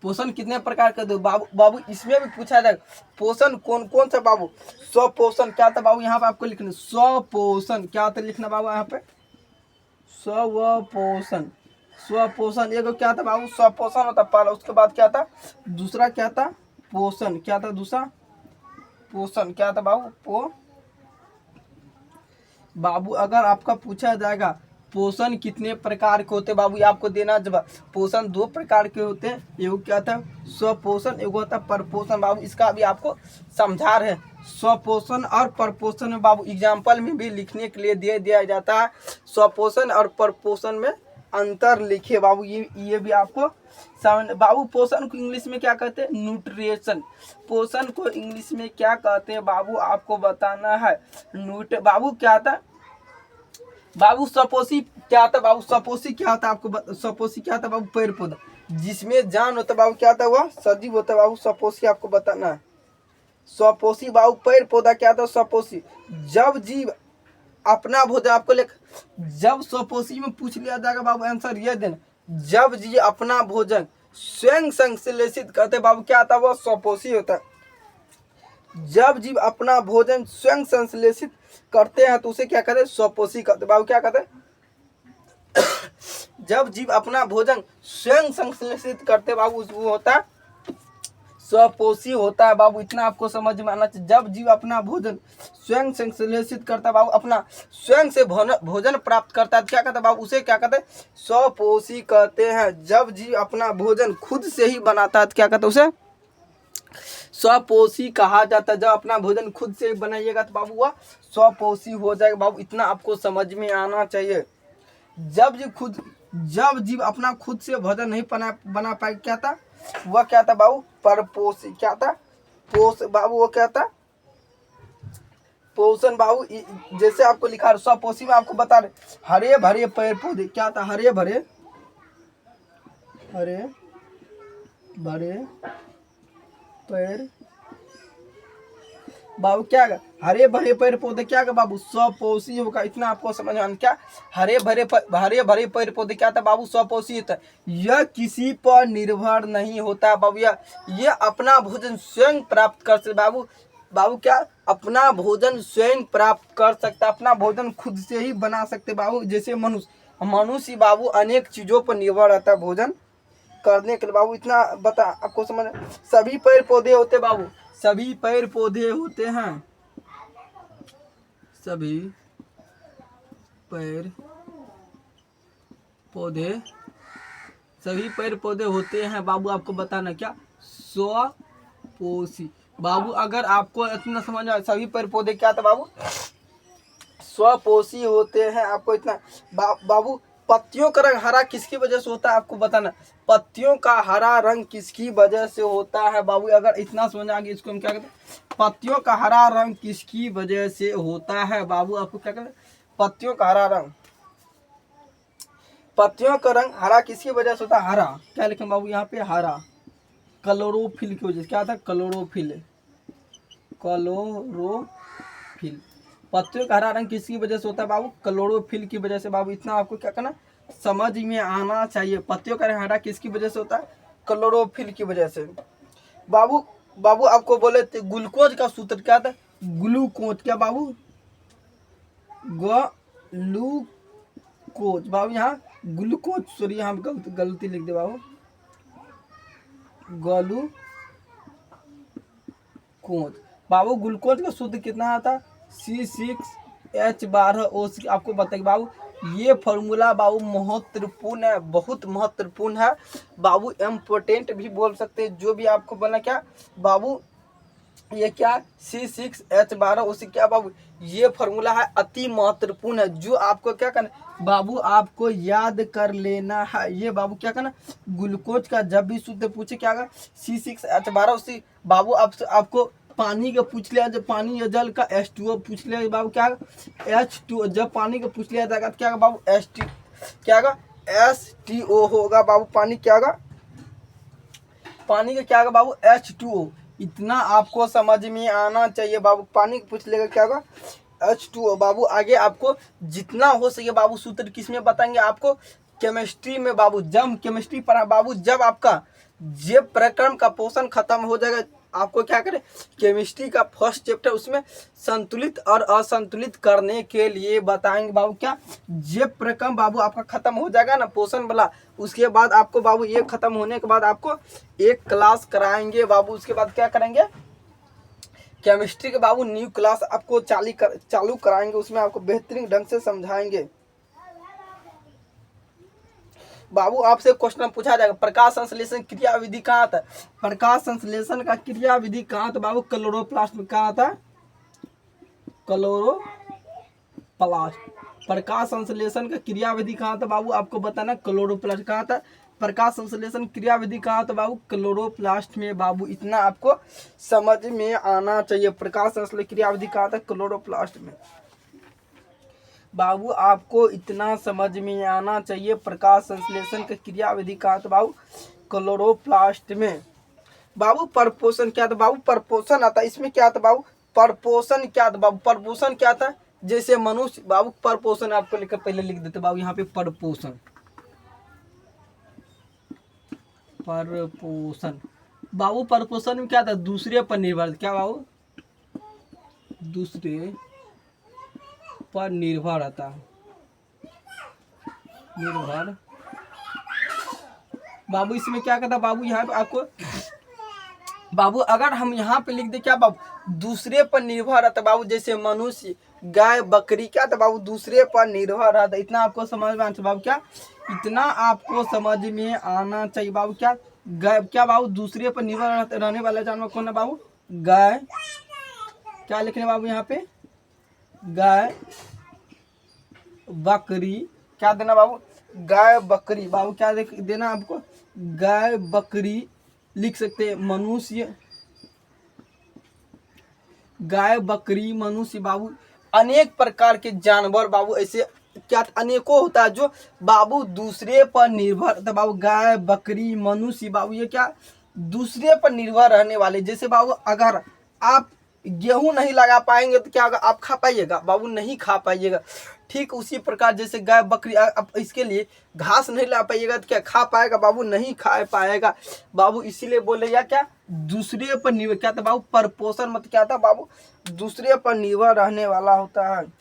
पोषण कितने प्रकार के दो बाबू, इसमें भी पूछा जाएगा पोषण कौन कौन सा बाबू। स्वपोषण क्या था बाबू, यहाँ पे आपको लिखना स्वपोषण, क्या था लिखना बाबू यहाँ पे, स्वपोषण एक क्या था बाबू, स्वपोषण होता पहला, उसके बाद क्या था दूसरा, क्या था पोषण, क्या था दूसरा पोषण, क्या था बाबू बाबू अगर आपका पूछा जाएगा पोषण कितने प्रकार के होते बाबू, ये आपको देना जवाब। पोषण दो प्रकार के होते हैं, एक क्या था स्वपोषण, एक होता परपोषण बाबू, इसका भी आपको समझा रहे हैं। स्वपोषण और परपोषण में बाबू एग्जाम्पल में भी लिखने के लिए दे दिया जाता है, स्वपोषण और परपोषण में अंतर लिखे बाबू, ये भी आपको बाबू। पोषण को इंग्लिश में क्या कहते हैं, न्यूट्रिशन। पोषण को इंग्लिश में क्या कहते हैं बाबू, आपको बताना है बाबू। क्या था बाबू स्वपोषी, क्या था बाबू स्वपोषी, क्या था आपको स्वपोषी क्या था बाबू, पेड़ पौधा जिसमें जान होता बाबू, क्या था वह सजीव होता बाबू, स्वपोषी आपको बताना है। स्वपोषी बाबू पेड़ पौधा क्या था स्वपोषी, जब जीव अपना भोजन, आपको लिख जब स्वपोषी में पूछ लिया जाएगा बाबू आंसर ये देना, जब जीव अपना भोजन स्वयं संश्लेषित करते बाबू, क्या था वह स्वपोषी होता है। जब जीव अपना भोजन स्वयं संश्लेषित करते हैं तो उसे क्या कहते हैं, स्वपोषी कहते बाबू। क्या कहते हैं जब जीव अपना भोजन स्वयं संश्लेषित करते बाबू, वो होता है स्वपोषी होता है बाबू, इतना आपको समझ में आना चाहिए। जब जीव अपना भोजन स्वयं संश्लेषित करता है बाबू, अपना स्वयं से भोजन प्राप्त करता है, क्या कहते हैं बाबू, उसे क्या कहते हैं स्वपोषी कहते हैं। जब जीव अपना भोजन खुद से ही बनाता है तो क्या कहते हैं उसे स्वपोषी कहा जाता है। जब अपना भोजन खुद से बनाइएगा तो बाबू वह स्वपोषी हो जाएगा बाबू, इतना आपको समझ में आना चाहिए। जब जीव अपना खुद से भोजन नहीं बना पाए, क्या था वह क्या था बाबू, परपोषी। क्या था बाबू, वो क्या था पोषण बाबू। जैसे आपको लिखा स्वपोषी में आपको बता रहे हरे भरे पेड़ पौधे, क्या था हरे भरे पेड़ बाबू, क्या हरे भरे पेड़ पौधे क्या का बाबू स्वपोषी होगा, इतना आपको समझ में। क्या हरे भरे पेड़ पौधे क्या था बाबू स्वपोषी होता है। यह किसी पर निर्भर नहीं होता बाबू, यह अपना भोजन स्वयं प्राप्त कर सकते बाबू क्या अपना भोजन स्वयं प्राप्त कर सकता, अपना भोजन खुद से ही बना सकते बाबू। जैसे मनुष्य बाबू अनेक चीजों पर निर्भर रहता है भोजन करने के लिए बाबू, इतना बता आपको समझ। सभी पेड़ पौधे होते बाबू, सभी पेड़ पौधे होते हैं, सभी पेड़ पौधे होते हैं बाबू, आपको बताना क्या स्वपोषी बाबू। अगर आपको इतना समझ आए सभी पेड़ पौधे क्या था बाबू स्वपोषी होते हैं, आपको इतना बाबू पत्तियों का रंग हरा किसकी वजह से होता है आपको बताना। पत्तियों का हरा रंग किसकी वजह से होता है बाबू, अगर इतना समझ आ गया इसको हम क्या कहते हैं, पत्तियों का हरा रंग किसकी वजह से होता है बाबू, आपको क्या कहते हैं, पत्तियों का हरा रंग, पत्तियों का रंग हरा किसकी वजह से होता है, हरा क्या लिखें बाबू यहाँ पे, हरा क्लोरोफिल की वजह से, क्या था क्लोरोफिल, क्लोरोफिल, पत्तियों का हरा रंग किसकी वजह से होता है बाबू, क्लोरोफिल की वजह से बाबू, इतना आपको क्या करना समझ में आना चाहिए। पत्तियों का रंग हरा किसकी वजह से होता है, क्लोरोफिल की वजह से। बाबू बाबू आपको बोले थे ग्लूकोज का सूत्र क्या था, ग्लूकोज, क्या बाबू, ग्लूकोज बाबू, यहाँ ग्लूकोज, सॉरी यहाँ गलती लिख दे बाबू, ग्लूकोज बाबू, ग्लूकोज का सूत्र कितना आता, C6H12O6। आपको बताइए बाबू ये फॉर्मूला बाबू महत्वपूर्ण है, बहुत महत्वपूर्ण है बाबू, इम्पोर्टेंट भी बोल सकते हैं, जो भी आपको बोलना क्या बाबू, ये क्या C6H12O6 क्या बाबू, ये फॉर्मूला है अति महत्वपूर्ण है, जो आपको क्या करना बाबू, आपको याद कर लेना है। ये बाबू क्या करना, ग्लूकोज का जब भी सूत्र पूछे क्या होगा, C6H12O6 बाबू, आपको पानी का पूछ लिया, जब पानी या जल का H2O पूछ लिया बाबू, क्या H2O, जब पानी का पूछ लिया जाएगा क्या होगा बाबू, क्या होगा STO होगा बाबू, पानी क्या होगा, पानी का क्या होगा बाबू H2O, इतना आपको समझ में आना चाहिए बाबू। पानी पूछ लेगा क्या होगा H2O बाबू। आगे आपको जितना हो सके बाबू सूत्र किस में बताएंगे आपको, केमिस्ट्री में बाबू, जब केमिस्ट्री पढ़ा बाबू, जब आपका जे प्रक्रम का पोर्शन खत्म हो जाएगा, आपको क्या करें, केमिस्ट्री का फर्स्ट चैप्टर उसमें संतुलित और असंतुलित करने के लिए बताएंगे बाबू, क्या जे प्रक्रम बाबू आपका खत्म हो जाएगा ना पोर्शन वाला, उसके बाद आपको बाबू ये खत्म होने के बाद आपको एक क्लास कराएंगे बाबू, उसके बाद क्या करेंगे, केमिस्ट्री के बाबू न्यू क्लास आपको चालू कराएंगे, उसमें आपको बेहतरीन ढंग से समझाएंगे बाबू। आपसे क्वेश्चन पूछा जाएगा प्रकाश संश्लेषण क्रिया विधि कहाँ आता है, प्रकाश संश्लेषण का क्रिया विधि कहाँ आता बाबू, क्लोरोप्लास्ट में कहाँ आता है, क्लोरोप्लास्ट। प्रकाश संश्लेषण का क्रिया विधि कहाँ आता बाबू, आपको बताना क्लोरोप्लास्ट कहाँ आता, प्रकाश संश्लेषण क्रिया विधि कहाँ आता बाबू, क्लोरोप्लास्ट में बाबू, इतना आपको समझ में आना चाहिए। प्रकाश संश्लेषण क्रिया विधि कहाँ आता, क्लोरोप्लास्ट में बाबू, आपको इतना समझ में आना चाहिए। प्रकाश संश्लेषण की क्रिया विधि कहाँ था बाबू, क्लोरोप्लास्ट में बाबू। परपोषण क्या था बाबू, परपोषण आता, इसमें क्या था बाबू, परपोषण क्या था बाबू, परपोषण क्या था, जैसे मनुष्य बाबू, परपोषण आपको लिखकर पहले लिख देते बाबू, यहाँ पे परपोषण, परपोषण बाबू, परपोषण में क्या था, दूसरे पर निर्भर, क्या बाबू, दूसरे पर निर्भर रहता, निर्भर बाबू। इसमें क्या कहता बाबू, यहाँ पे आपको बाबू अगर हम यहाँ पे लिख दे क्या बाबू, दूसरे पर निर्भर रहता बाबू, जैसे मनुष्य, गाय, बकरी, क्या था बाबू, दूसरे पर निर्भर रहता। इतना आपको समझ में आना चाहिए बाबू, क्या इतना आपको समझ में आना चाहिए बाबू, क्या गाय, क्या बाबू, दूसरे पर निर्भर रहने वाला जानवर कौन है बाबू, गाय, क्या लिखने बाबू यहाँ पे, गाय, बकरी, क्या देना बाबू, गाय, बकरी बाबू, क्या देना आपको, गाय, बकरी लिख सकते हैं, मनुष्य, गाय, बकरी, मनुष्य बाबू, अनेक प्रकार के जानवर बाबू, ऐसे क्या अनेकों होता है जो बाबू दूसरे पर निर्भर था बाबू, गाय, बकरी, मनुष्य बाबू, ये क्या दूसरे पर निर्भर रहने वाले। जैसे बाबू अगर आप गेहूं नहीं लगा पाएंगे तो क्या होगा, आप खा पाइएगा बाबू, नहीं खा पाइएगा। ठीक उसी प्रकार जैसे गाय, बकरी, आप इसके लिए घास नहीं ला पाइएगा तो क्या खा पाएगा बाबू, नहीं खा पाएगा बाबू। इसीलिए बोले या क्या दूसरे पर निर्भर, क्या था बाबू, परपोषण मत क्या था बाबू, दूसरे पर निर्भर रहने वाला होता है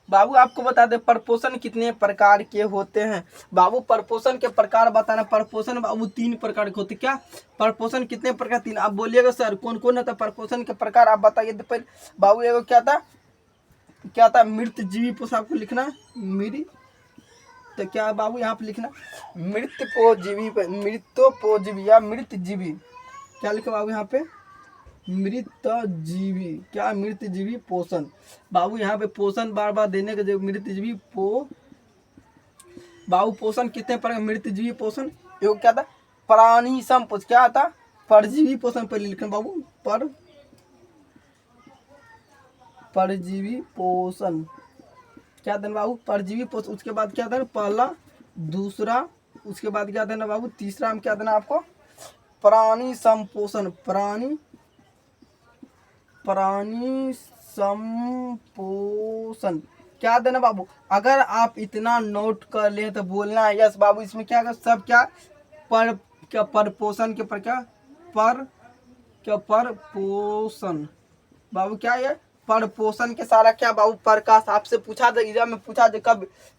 बाबू। आपको बता दे परपोषण कितने प्रकार के होते हैं बाबू, परपोषण के प्रकार बताना। परपोषण बाबू 3 प्रकार के होते, क्या परपोषण कितने प्रकार, 3। आप बोलिएगा सर कौन कौन होता परपोषण के प्रकार, आप बताइए तो पहले बाबू। एगो क्या था मृत जीवी पोषण, आपको लिखना मृत, तो क्या बाबू यहाँ पे लिखना मृतपोजीवी, मृतोपोजीवी या मृत जीवी, क्या लिखे बाबू यहाँ पे मृतजीवी, क्या मृतजीवी पोषण। बाबू यहाँ पे पोषण बार बार देने के जो मृतजीवी बाबू पोषण कितने पर मृतजीवी पोषण, एक क्या था प्राणी संपोष, क्या था परजीवी पोषण पर लिखना बाबू, परजीवी पोषण क्या देना बाबू, परजीवी पोषण। उसके बाद क्या देना पहला, दूसरा, उसके बाद क्या देना बाबू तीसरा में क्या देना आपको प्राणी संपोषण, प्राणी संपोषण क्या देना बाबू। अगर आप इतना नोट कर ले तो बोलना है यस बाबू। इसमें क्या कर सब क्या पर पोषण के पर क्या पर पोषण बाबू, क्या है पर पोषण के सारा क्या बाबू प्रकाश आपसे पूछा था एग्जाम में, पूछा था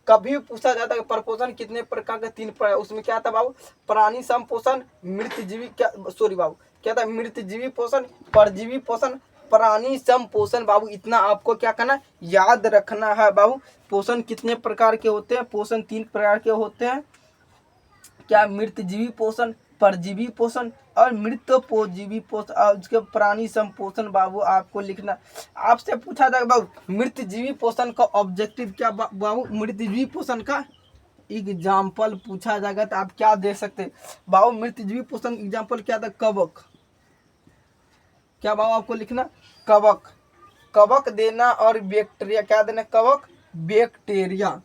कभी भी पूछा जाता है पर पोषण कितने प्रकार के, 3 प्रकार। उसमें क्या था बाबू प्राणी संपोषण, मृतजीवी क्या सॉरी बाबू क्या था मृतजीवी पोषण, परजीवी पोषण, प्राणी संपोषण। बाबू इतना आपको क्या करना याद रखना है बाबू। पोषण कितने प्रकार के होते हैं, पोषण 3 प्रकार के होते हैं, क्या मृतजीवी पोषण, परजीवी पोषण और मृतपोजीवी पोषण। उसके प्राणी संपोषण बाबू आपको लिखना। आपसे पूछा जाएगा बाबू मृतजीवी पोषण का ऑब्जेक्टिव क्या बाबू, मृतजीवी पोषण का एग्जाम्पल पूछा जाएगा तो आप क्या दे सकते हैं बाबू। मृतजीवी पोषण एग्जाम्पल क्या था कवक, क्या बाबू आपको लिखना कवक देना, और बैक्टीरिया क्या देना बैक्टीरिया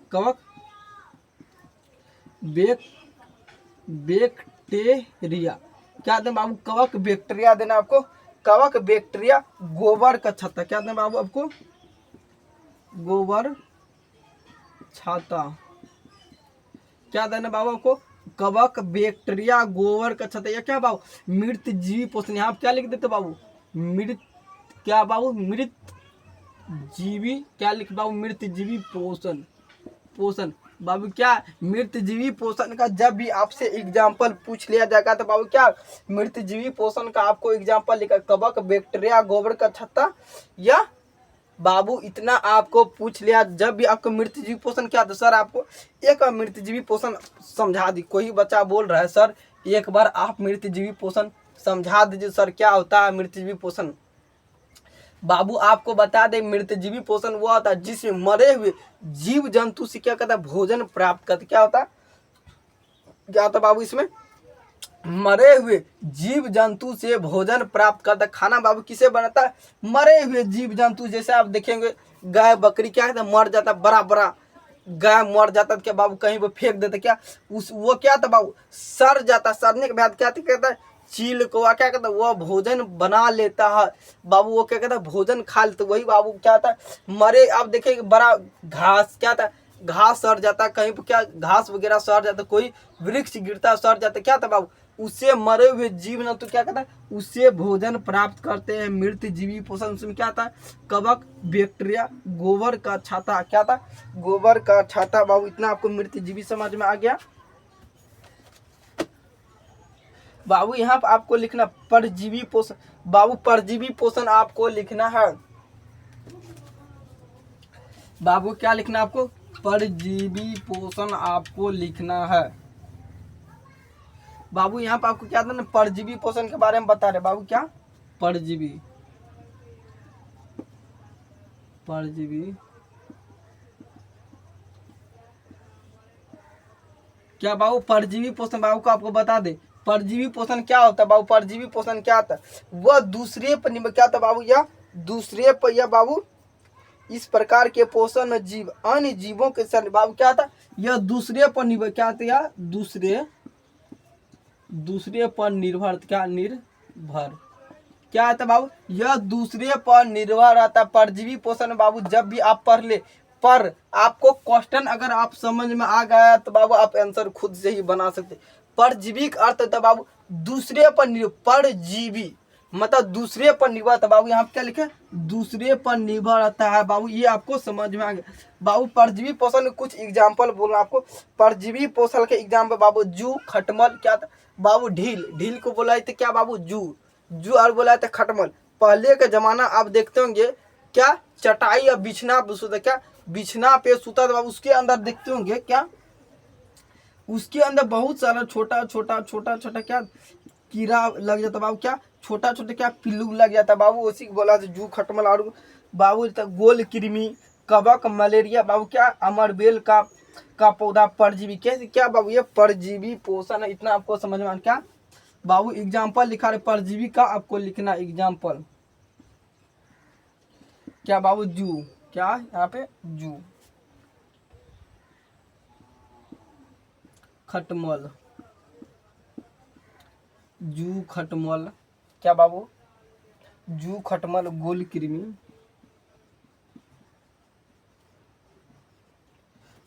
बैक्टीरिया क्या देना बाबू कवक बैक्टीरिया देना आपको, कवक बैक्टीरिया। गोबर का छत्ता क्या देना बाबू आपको गोबर छाता क्या देना बाबू आपको कवक बैक्टीरिया गोबर का छत्ता। या क्या बाबू मृतजीवी पोषण, यहाँ क्या लिख देते बाबू मृत जीवी क्या लिख बाबू मृतजीवी पोषण बाबू क्या मृतजीवी पोषण का जब भी आपसे एग्जाम्पल पूछ लिया जाएगा तो बाबू क्या मृतजीवी पोषण का आपको एग्जाम्पल लिखा कवक बैक्टीरिया गोबर का छत्ता। या बाबू इतना आपको पूछ लिया जब भी आपको मृतजीवी पोषण क्या था सर आपको एक मृतजीवी पोषण समझा दी। कोई बच्चा बोल रहा है सर एक बार आप मृतजीवी पोषण समझा दीजिए सर क्या होता है मृतजीवी पोषण। बाबू आपको बता दे मृतजीवी पोषण वो होता है जिसमें मरे हुए जीव जंतु से क्या कहता है भोजन प्राप्त करते। क्या होता बाबू इसमें मरे हुए जीव जंतु से भोजन प्राप्त करता। खाना बाबू किसे बनाता है मरे हुए जीव जंतु। जैसे आप देखेंगे गाय बकरी क्या कहता है मर जाता, बड़ा गाय मर जाता क्या बाबू कहीं पर फेंक देता, क्या वो क्या था बाबू सड़ जाता, सड़ने के बाद क्या कहता है चील को क्या कहता है वो भोजन बना लेता है बाबू, वो क्या कहता है भोजन खा लेता। वही बाबू क्या था मरे आप देखेंगे बड़ा घास क्या था घास सड़ जाता, कहीं पर क्या घास वगैरह सड़ जाता, कोई वृक्ष गिरता सड़ जाता, क्या था बाबू उससे मरे हुए जीव न तो क्या कहता है उससे भोजन प्राप्त करते हैं मृतजीवी पोषण। उसमें क्या था कवक बैक्टीरिया गोबर का छाता, क्या था गोबर का छाता। बाबू इतना आपको मृतजीवी समझ में आ गया। बाबू यहाँ पर आपको लिखना परजीवी पोषण। बाबू परजीवी पोषण आपको लिखना है बाबू क्या लिखना आपको परजीवी पोषण आपको लिखना है बाबू। यहाँ पर आपको क्या था ना परजीवी पोषण के बारे में बता रहे बाबू क्या परजीवी क्या बाबू परजीवी पोषण बाबू को आपको बता दे परजीवी पोषण क्या होता है बाबू। परजीवी पोषण क्या होता है वह दूसरे पर क्या था बाबू या दूसरे पर या बाबू इस प्रकार के पोषण जीव अन्य जीवों के साथ बाबू क्या था यह दूसरे पर निर्भर क्या था या दूसरे पर निर्भर क्या आता बाबू यह दूसरे पर निर्भर रहता। परजीवी पोषण बाबू जब भी आप पढ़ ले पर आपको क्वेश्चन अगर आप समझ में आ गया तो बाबू आप आंसर खुद से ही बना सकते। परजीवी का अर्थ होता है बाबू दूसरे पर परजीवी मतलब दूसरे पर निर्भर था बाबू। यहाँ पे क्या लिखा है दूसरे पर निर्भर रहता है बाबू, ये आपको समझ में आ गया बाबू। परजीवी पोषण कुछ एग्जाम्पल बोलना आपको। परजीवी पोषण के एग्जाम्पल बाबू जू खटमल क्या था बाबू ढील को बोला थे क्या बाबू जू और बोला था खटमल। पहले का जमाना आप देखते होंगे क्या चटाई या बिछना पे सोता, क्या बिछना पे सोता था बाबू। उसके अंदर देखते होंगे क्या उसके अंदर बहुत सारा छोटा छोटा क्या कीड़ा लग जाता बाबू, क्या छोटा छोटा क्या पिल्लू लग जाता बाबू, उसी को बोला जू खटमल। और बाबू गोल कृमि, कवक, मलेरिया बाबू, क्या अमरबेल का पौधा, परजीवी। कैसे क्या बाबू, ये परजीवी पोषण है। इतना आपको समझ में क्या बाबू, एग्जाम्पल लिखा रहे परजीवी का, आपको लिखना एग्जाम्पल क्या बाबू, जू, क्या यहाँ पे जू खटमल, जू खटमल क्या बाबू, जू खटमल, गोल कृमि,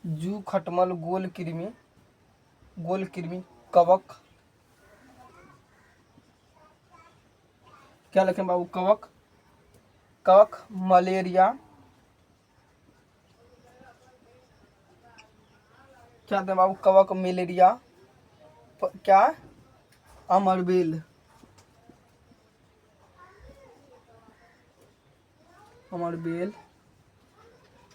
जू खटमल, गोल कृमि, कवक, क्या लिखें बाबू, कवक, मलेरिया, क्या था बाबू, कवक, मलेरिया, क्या अमरबेल,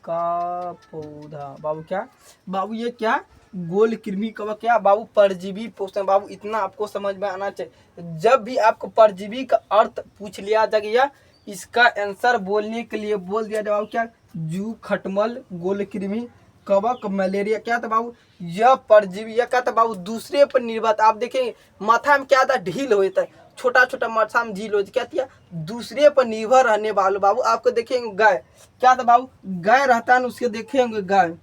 का पौधा बाबू, क्या बाबू, ये क्या गोल कृमि, कवक, क्या बाबू परजीवी पोषण। बाबू इतना आपको समझ में आना चाहिए। जब भी आपको परजीवी का अर्थ पूछ लिया जाएगा, इसका आंसर बोलने के लिए बोल दिया जाए बाबू, क्या जू खटमल, गोल कृमि, कवक, मलेरिया, क्या था बाबू, यह परजीवी। यह क्या था बाबू, दूसरे पर निर्भर। आप देखेंगे माथा में क्या था, ढील हो जाता है, छोटा छोटा माथा में झील हो, क्या किया, दूसरे पर निर्भर रहने वाले बाबू। आपको देखेंगे गाय, क्या था बाबू, गाय रहता है, उसके देखेंगे गाय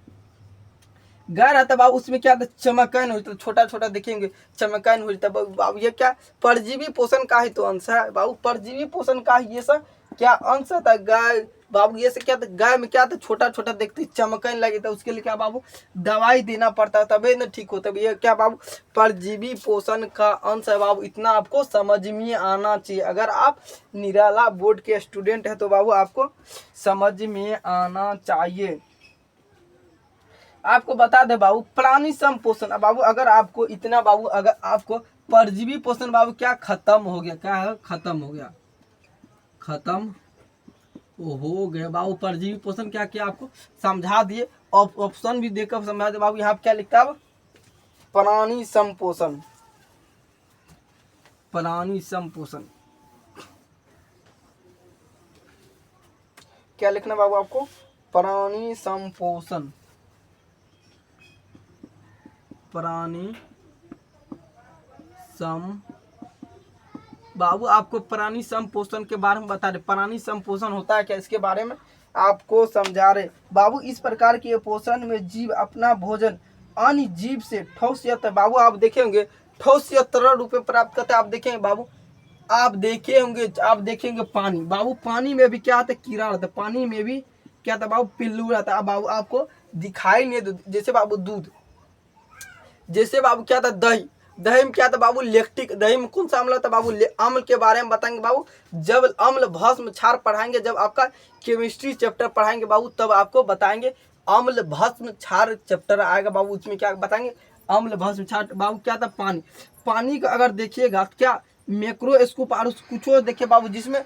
रहता है बाबू, उसमें क्या था, चमकन होता है, छोटा छोटा देखेंगे चमकन हो जाता है बाबू। ये क्या परजीवी पोषण का ही तो अंश है बाबू, परजीवी पोषण का ही ये सब क्या अंश था गाय बाबू। ये से क्या था, गाय में क्या था, छोटा छोटा देखते चमकन लगे था, उसके लिए क्या बाबू दवाई देना पड़ता है, तभी ना ठीक होता है। ये क्या बाबू परजीवी पोषण का अंश है बाबू। इतना आपको समझ में आना चाहिए। अगर आप निराला बोर्ड के स्टूडेंट है तो बाबू आपको समझ में आना चाहिए। आपको बता दे बाबू प्राणी संपोषण। बाबू अगर आपको इतना बाबू, अगर आपको परजीवी पोषण बाबू क्या खत्म हो गया, क्या है, खत्म हो गया, खत्म हो गया बाबू। परजीवी पोषण क्या किया आपको समझा दिए, ऑप्शन भी देकर समझा दे बाबू। यहाँ पे क्या लिखता है, प्राणी संपोषण, प्राणी संपोषण क्या लिखना बाबू आपको, प्राणी संपोषण, प्राणी सम बाबू आपको प्राणी संपोषण के बारे में बता रहे। प्राणी संपोषण होता है क्या, इसके बारे में आपको समझा रहे बाबू। इस प्रकार के पोषण में जीव अपना भोजन अन्य जीव से ठोस या बाबू आप देखे होंगे ठोस या तरल रूप में प्राप्त करते हैं। आप देखेंगे बाबू, आप देखेंगे पानी बाबू, पानी में भी क्या आता है, कीड़ा रहता है, पानी में भी क्या था बाबू, पिल्लू रहता है बाबू। आपको दिखाई नहीं दे, जैसे बाबू दूध, जैसे बाबू क्या था दही, दही में क्या था बाबू लेक्टिक, दही में कौन सा अम्ल था बाबू, अम्ल के बारे में बताएंगे बाबू। जब अम्ल भस्म क्षार पढ़ाएंगे, जब आपका केमिस्ट्री चैप्टर पढ़ाएंगे बाबू, तब आपको बताएंगे अम्ल भस्म क्षार चैप्टर आएगा बाबू, उसमें क्या बताएंगे, अम्ल भस्म क्षार बाबू क्या था, पानी। पानी का अगर देखिएगा क्या मैक्रोस्कोप और कुछ देखिए बाबू, जिसमें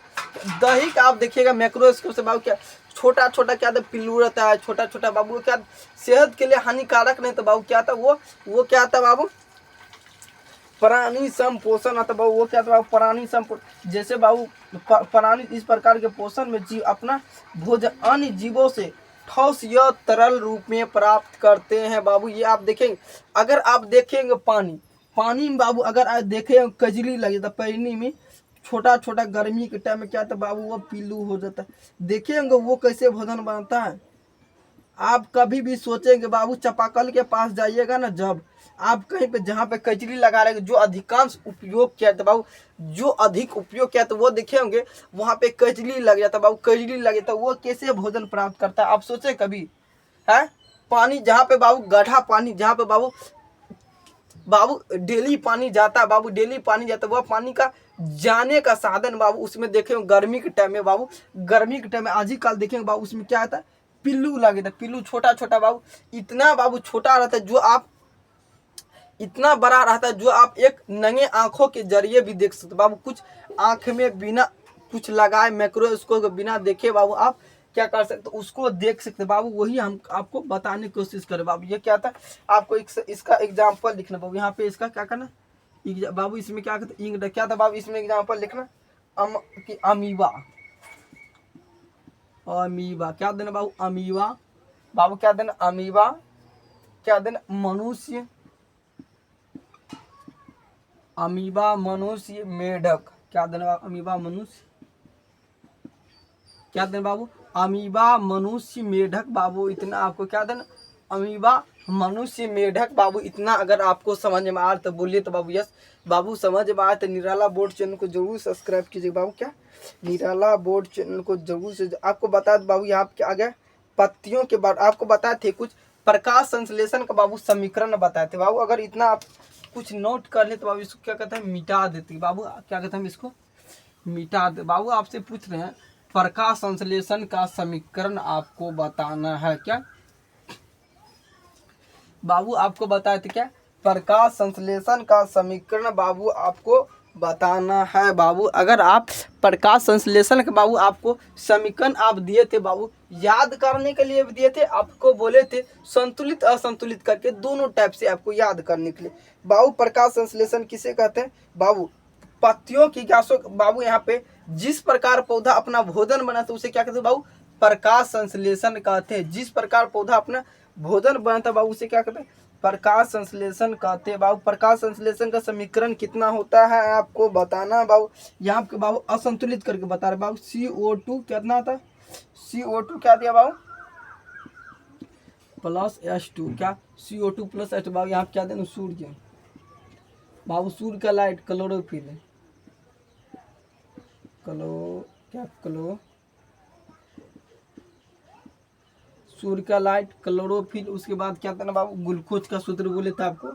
दही का आप देखिएगा मैक्रोस्कोप से बाबू क्या छोटा छोटा क्या था पिल्लू रहता है, छोटा छोटा बाबू, क्या सेहत के लिए हानिकारक नहीं था बाबू, क्या था वो क्या था बाबू, प्राणी संपोषण आता बाबू। वो क्या था बाबू, प्राणी संपोषण। जैसे बाबू प्राणी इस प्रकार के पोषण में जीव अपना भोजन अन्य जीवों से ठोस या तरल रूप में प्राप्त करते हैं बाबू। ये आप देखेंगे, अगर आप देखेंगे पानी में बाबू, अगर आप देखें कजली लग जाता पानी में, छोटा छोटा गर्मी के टाइम में क्या था बाबू, वो पिल्लू हो जाता है। देखेंगे वो कैसे भोजन बनता है। आप कभी भी सोचेंगे बाबू, चापाकल के पास जाइएगा ना, जब आप कहीं पे जहाँ पे कचरी लगा रहे, जो अधिकांश उपयोग किया था बाबू, जो अधिक उपयोग किया था वो देखे होंगे, वहाँ पे कचरी लग जाता बाबू, कचरी लग जाता, वो कैसे भोजन प्राप्त करता है आप सोचे कभी, है। पानी जहाँ पे बाबू गड्ढा पानी, जहाँ पे बाबू डेली पानी जाता है बाबू, डेली पानी जाता है, वह पानी का जाने का साधन बाबू, उसमें देखेंगे गर्मी के टाइम में बाबू, गर्मी के टाइम में आज ही कल देखेंगे बाबू, उसमें क्या आता है, पिल्लू लगे था, पिल्लू छोटा छोटा बाबू, इतना बाबू छोटा रहता है, जो आप इतना बड़ा रहता है, जो आप एक नंगे आंखों के जरिए भी देख सकते बाबू। कुछ आंख में बिना कुछ लगाए मैक्रोस्कोप बिना देखे बाबू आप क्या कर सकते, उसको देख सकते बाबू। वही हम आपको बताने की कोशिश करें बाबू। ये क्या था, आपको इसका एग्जाम्पल लिखना बाबू। यहाँ पे इसका क्या करना, बाबू इसमें क्या कहते, क्या था बाबू इसमें एग्जाम्पल लिखना, कि अमीबा, अमीबा क्या देना बाबू, अमीबा, बाबू क्या देना, अमीबा, क्या देना, मनुष्य, अमीबा मनुष्य, मेढक, क्या देना बाबू, अमीबा मनुष्य, क्या देना बाबू, अमीबा मनुष्य मेढक। बाबू इतना आपको क्या देना, अमीबा मनुष्य मेढक। बाबू इतना अगर आपको समझ में आ तो बोलिए तो बाबू यस। बाबू समझ में आए तो निराला बोर्ड चैनल को जरूर सब्सक्राइब कीजिए बाबू, क्या निराला बोर्ड चैनल को जरूर से। आपको बता दो बाबू यहाँ क्या आ गया, पत्तियों के बाद आपको बताए थे कुछ प्रकाश संश्लेषण का बाबू समीकरण बताए थे बाबू। अगर इतना आप कुछ नोट कर ले तो बाबू इसको क्या कहते हैं, मिटा देते बाबू, क्या कहते हैं इसको, मिटा दे। बाबू आपसे पूछ रहे हैं प्रकाश संश्लेषण का समीकरण आपको बताना है क्या, बाबू आपको बताए थे क्या, प्रकाश संश्लेषण का समीकरण बाबू आपको बताना है। बाबू अगर आप प्रकाश संश्लेषण के बाबू आपको समीकरण आप दिए थे बाबू, याद करने के लिए दिए थे, आपको बोले थे संतुलित असंतुलित करके दोनों टाइप से आपको याद करने के लिए। बाबू प्रकाश संश्लेषण किसे कहते हैं बाबू, पत्तियों की गैसों, बाबू यहाँ पे जिस प्रकार पौधा अपना भोजन बनाता है उसे क्या कहते हैं बाबू, प्रकाश संश्लेषण कहते हैं। जिस प्रकार पौधा अपना भोजन बनाता है बाबू उसे क्या कहते हैं, प्रकाश संश्लेषण कहते हैं। बाबू प्रकाश संश्लेषण का समीकरण कितना होता है आपको बताना है बाबू। यहाँ पे बाबू असंतुलित करके बता रहे बाबू, CO2 कितना था, CO2 क्या दिया बाबू, प्लस H2, क्या CO2 प्लस H2। बाबू यहाँ क्या देना, सूर्य, बाबू सूर्य का लाइट क्लोरोफिल है, सूर्य का लाइट क्लोरोफिल। उसके बाद क्या था ना बाबू, ग्लूकोज का सूत्र बोले थे आपको,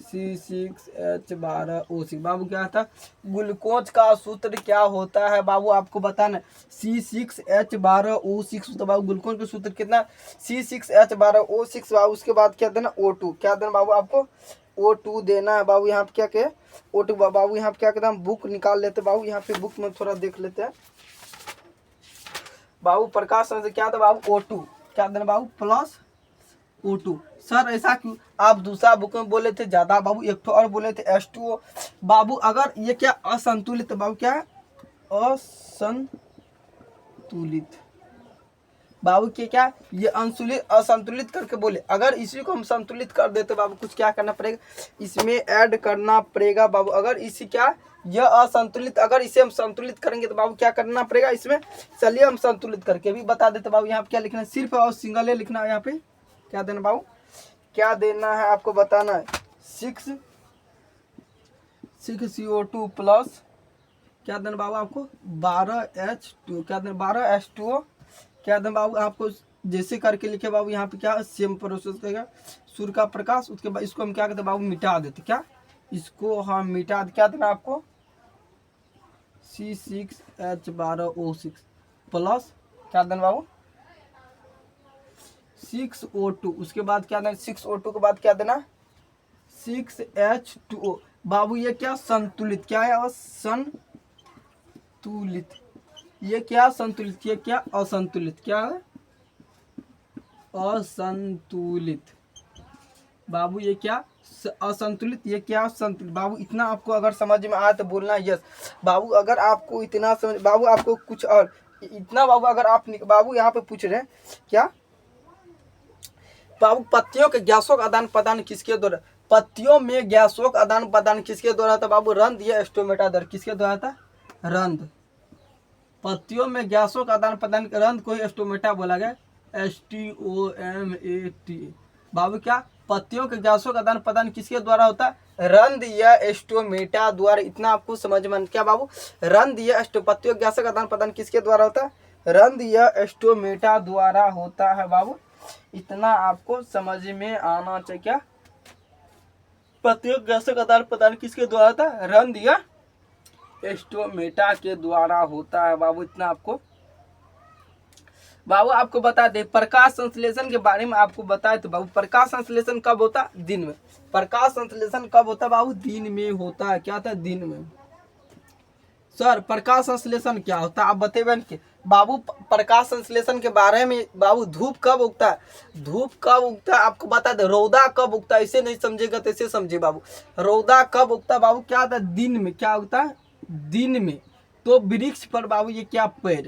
C6H12O6। बाबू क्या था, ग्लूकोज का सूत्र क्या होता है बाबू आपको बताना, C6H12O6। तो बाबू ग्लूकोज का सूत्र कितना, C6H12O6 बाबू। उसके बाद क्या देना, O2, क्या देना बाबू आपको, O2 देना है बाबू। यहाँ पे क्या क्या O2 बाबू, यहाँ पे क्या कहते हैं, बुक निकाल लेते बाबू, यहाँ पे बुक में थोड़ा देख लेते हैं बाबू। प्रकाश से क्या था बाबू, O2, क्या देना बाबू, प्लस O2। सर ऐसा क्यों, आप दूसरा बुक में बोले थे ज्यादा बाबू, एक तो और बोले थे H2O। बाबू अगर ये क्या असंतुलित बाबू, क्या असंतुलित बाबू के क्या, ये असंतुलित करके बोले। अगर इसी को हम संतुलित कर देते बाबू, कुछ क्या करना पड़ेगा, इसमें ऐड करना पड़ेगा बाबू। अगर इसी क्या, यह असंतुलित, अगर इसे हम संतुलित करेंगे तो बाबू क्या करना पड़ेगा इसमें, चलिए हम संतुलित करके भी बता देते बाबू। यहाँ पे क्या लिखना है, सिर्फ और सिंगल लिखना है। यहाँ पे क्या देना बाबू, क्या देना है आपको बताना है, 6CO2 प्लस क्या देना बाबू आपको, 12H2, क्या देना 12H2O। क्या देना बाबू आपको, जैसे करके लिखे बाबू, यहाँ पे क्या सेम प्रोसेस करेगा, सूर्य का प्रकाश। उसके बाद इसको हम क्या कहते हैं बाबू, मिटा देते, क्या इसको हम मिटा, क्या देना आपको, C6H12O6 प्लस क्या देना बाबू, 6O2। उसके बाद क्या देना, 6O2 के बाद क्या देना, 6H2O। बाबू ये क्या संतुलित, क्या है संतुलित, ये क्या संतुलित, ये क्या असंतुलित, क्या है असंतुलित बाबू, ये क्या असंतुलित, ये क्या संतुलित। बाबू इतना आपको अगर समझ में आया तो बोलना यस बाबू। अगर आपको इतना समझ बाबू, आपको कुछ और इतना बाबू अगर आप बाबू यहाँ पे पूछ रहे हैं क्या बाबू, पत्तियों के गैसों का आदान प्रदान किसके द्वारा, पत्तियों में गैसों का आदान प्रदान किसके द्वारा था बाबू, रंध्र या स्टोमेटा द्वारा, किसके द्वारा था, रंध्र। पत्तियों में गैसों का आदान प्रदान रंध्र को ही स्टोमेटा बोला गया, STOMAT। बाबू क्या, पत्तियों के गैसों का आदान प्रदान किसके द्वारा होता है, रंध्र या स्टोमेटा द्वारा। इतना आपको समझ में क्या बाबू, रंध्र या पत्तियों के गैसों का आदान प्रदान किसके द्वारा होता है, रंध्र या स्टोमेटा द्वारा होता है बाबू। इतना आपको समझ में आना चाहिए, क्या पत्तियों के गैसों का आदान प्रदान किसके द्वारा होता है, रंध्र या स्टोमेटा के द्वारा होता है बाबू। इतना आपको बाबू आपको बता दे, प्रकाश संश्लेषण के बारे में आपको बताए तो बाबू, प्रकाश संश्लेषण कब होता है, दिन में। प्रकाश संश्लेषण कब होता है बाबू, दिन में होता है, क्या था, दिन में। सर प्रकाश संश्लेषण क्या होता है आप बतेबे कि बाबू। प्रकाश संश्लेषण के बारे में बाबू, धूप कब उगता है, धूप कब उगता है आपको बता दे। रौदा कब उगता है, इसे नहीं समझेगा तो इसे समझे बाबू। रौदा कब उगता है बाबू, क्या होता है, दिन में। क्या उगता है, दिन में। तो वृक्ष पर बाबू ये क्या, पेड़,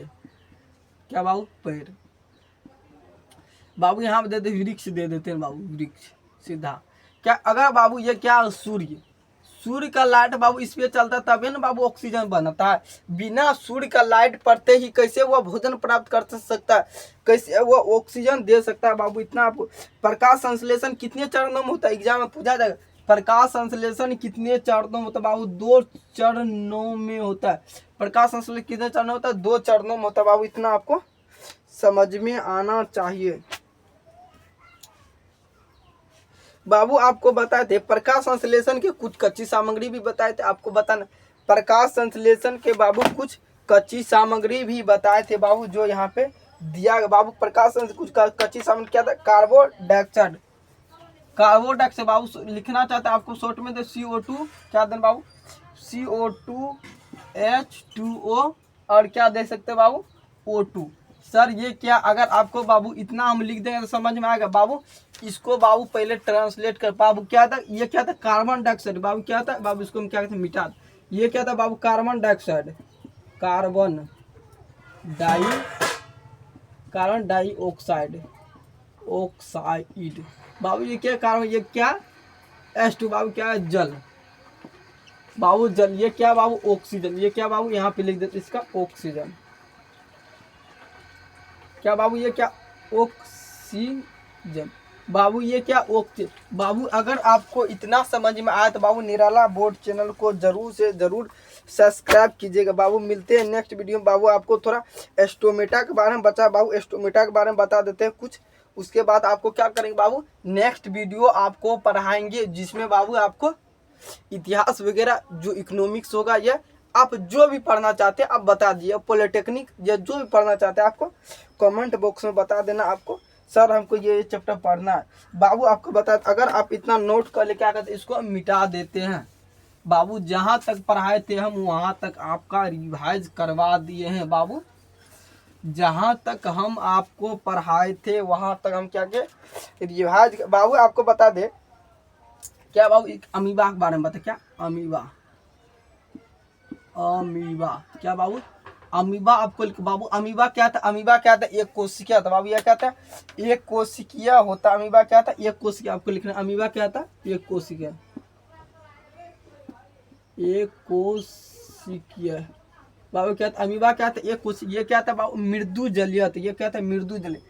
क्या बाबू, पेड़। बाबू यहाँ पे देते वृक्ष दे देते हैं बाबू, वृक्ष सीधा। क्या अगर बाबू ये क्या, सूर्य, सूर्य का लाइट बाबू इस पे चलता है तभी ना बाबू ऑक्सीजन बनता है। बिना सूर्य का लाइट पड़ते ही कैसे वो भोजन प्राप्त कर सकता है, कैसे वो ऑक्सीजन दे सकता है बाबू। इतना आपको। प्रकाश संश्लेषण कितने चरणों में होता है, एग्जाम में पूछा जाएगा। प्रकाश संश्लेषण कितने चरणों में होता है बाबू, 2 चरणों में होता है। प्रकाश संश्लेषण कितने चरणों में होता है, 2 चरणों में होता है बाबू। इतना आपको समझ में आना चाहिए बाबू। आपको बताए थे प्रकाश संश्लेषण के कुछ कच्ची सामग्री भी बताए थे, आपको बताना। प्रकाश संश्लेषण के बाबू कुछ कच्ची सामग्री भी बताए थे बाबू, जो यहाँ पे दिया गया बाबू। प्रकाश संश्लेषण कुछ कच्ची सामग्री क्या था, कार्बन डाइऑक्साइड। कार्बन डाइऑक्साइड बाबू लिखना चाहता है आपको शॉर्ट में, तो CO2 क्या दें बाबू, CO2 H2O और क्या दे सकते बाबू, O2। सर ये क्या, अगर आपको बाबू इतना हम लिख देंगे तो समझ में आएगा बाबू। इसको बाबू पहले ट्रांसलेट कर बाबू। क्या था, ये क्या था, कार्बन डाइऑक्साइड बाबू। क्या था बाबू, इसको हम क्या कहते हैं, मिटा। ये क्या था बाबू, carbon dioxide, carbon dioxide, oxide बाबू। ये क्या कार्बन, ये क्या H2 बाबू, क्या है, जल बाबू, जल। ये क्या बाबू, ऑक्सीजन। ये क्या बाबू, यहाँ पे लिख देते इसका ऑक्सीजन। क्या बाबू, ये क्या, ऑक्सीजन बाबू। ये क्या, ऑक्सीजन बाबू। अगर आपको इतना समझ में आया तो बाबू निराला बोर्ड चैनल को जरूर से जरूर सब्सक्राइब कीजिएगा बाबू। मिलते हैं नेक्स्ट वीडियो में बाबू। आपको थोड़ा एस्टोमेटा के बारे में बता बाबू, एस्टोमेटा के बारे में बता देते हैं कुछ। उसके बाद आपको क्या करेंगे बाबू, नेक्स्ट वीडियो आपको पढ़ाएंगे जिसमें बाबू आपको इतिहास वगैरह जो इकोनॉमिक्स होगा, ये आप जो भी पढ़ना चाहते हैं आप बता दिए। पॉलिटेक्निक या जो भी पढ़ना चाहते हैं आपको कमेंट बॉक्स में बता देना आपको, सर हमको ये चैप्टर पढ़ना है बाबू। आपको बता, अगर आप इतना नोट कर ले क्या कहते हैं, इसको मिटा देते हैं बाबू। जहाँ तक पढ़ाए थे हम वहाँ तक आपका रिवाइज करवा दिए हैं बाबू। जहाँ तक हम आपको पढ़ाए थे वहाँ तक हम क्या के रिवाइज बाबू। आपको बता दे क्या बाबू, एक अमीबा के बारे में बता। क्या अमीबा, अमीबा क्या बाबू, अमीबा आपको बाबू। अमीबा क्या था, अमीबा क्या था, एक कोशिका था बाबू। यह क्या था, एक कोशिकीय होता। अमीबा क्या था, एक कोशिका। आपको लिखना अमीबा क्या था, एक कोशिका, एक कोशिकीय बाबू। क्या था, अमीबा क्या था, एक कोशिका। ये क्या था बाबू, मृदु जलीय था। ये क्या था, मृदु जलीय।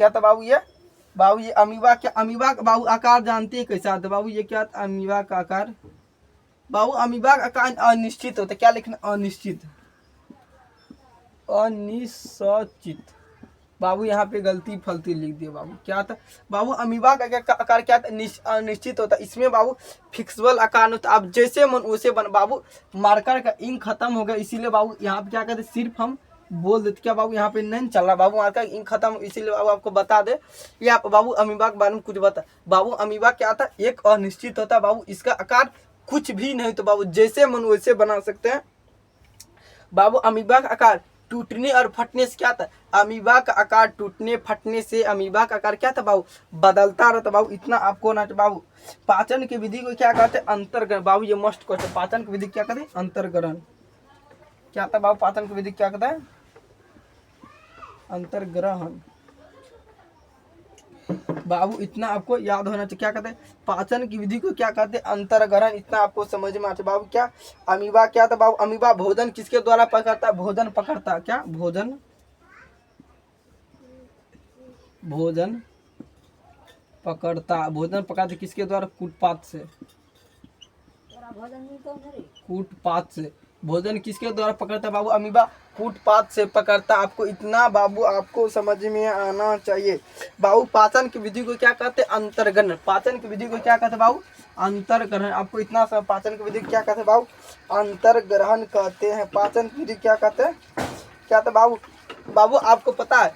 क्या था बाबू, ये बाबू ये अमीबा। क्या अमीबा बाबू आकार जानते हैं कैसा था बाबू, ये क्या था, अमीबा का आकार बाबू। अमीबा का आकार अनिश्चित होता है। क्या लिखना, अनिश्चित, अनिश्चित बाबू। यहाँ पे गलती फलती लिख दिया बाबू। क्या था बाबू, अमीबा का आकार क्या था, अनिश्चित होता। इसमें बाबू फिक्सेबल आकार होता। आप जैसे मन वैसे बन बाबू। मार्कर का इंक खत्म हो गया इसीलिए बाबू यहाँ पे क्या कहते, सिर्फ हम बोल देते। क्या बाबू यहाँ पे नहीं चल रहा बाबू, मार्कर इंक खत्म, इसीलिए बाबू आपको बता दे। ये आप बाबू अमीबा के बारे में कुछ बता बाबू। अमीबा क्या था, एक अनिश्चित होता बाबू। इसका आकार कुछ भी नहीं तो बाबू जैसे मन वैसे बना सकते हैं बाबू। अमीबा का आकार टूटने और फटने से क्या था, अमीबा का आकार टूटने फटने से अमीबा का आकार क्या था बाबू, बदलता रहता बाबू। इतना आपको ना बाबू। पाचन की विधि को क्या कहते हैं, अंतर्ग्रहण बाबू। ये मस्ट क्वेश्चन, पाचन की विधि क्या कहते हैं, अंतर्ग्रहण। क्या था बाबू, पाचन की विधि क्या कहता है, अंतर्ग्रहण बाबू। इतना आपको याद होना चाहिए। क्या कहते हैं, पाचन की विधि को क्या कहते हैं, अंतर्ग्रहण। इतना आपको समझ में आता बाबू। क्या अमीबा क्या था बाबू, अमीबा भोजन किसके द्वारा पकड़ता है, भोजन पकड़ता। क्या भोजन, भोजन पकड़ता, भोजन पकड़ता किसके द्वारा, कूटपात से, कूटपात से। भोजन किसके द्वारा पकड़ता बाबू, अमीबा कूटपात से पकड़ता। आपको इतना बाबू आपको समझ में आना चाहिए बाबू। पाचन की विधि को क्या कहते हैं, अंतर्ग्रहण। पाचन की विधि को क्या कहते हैं बाबू, अंतर्ग्रहण। आपको इतना सा पाचन की विधि क्या कहते हैं बाबू, अंतर्ग्रहण कहते हैं। पाचन की विधि क्या कहते हैं, क्या था बाबू। बाबू आपको पता है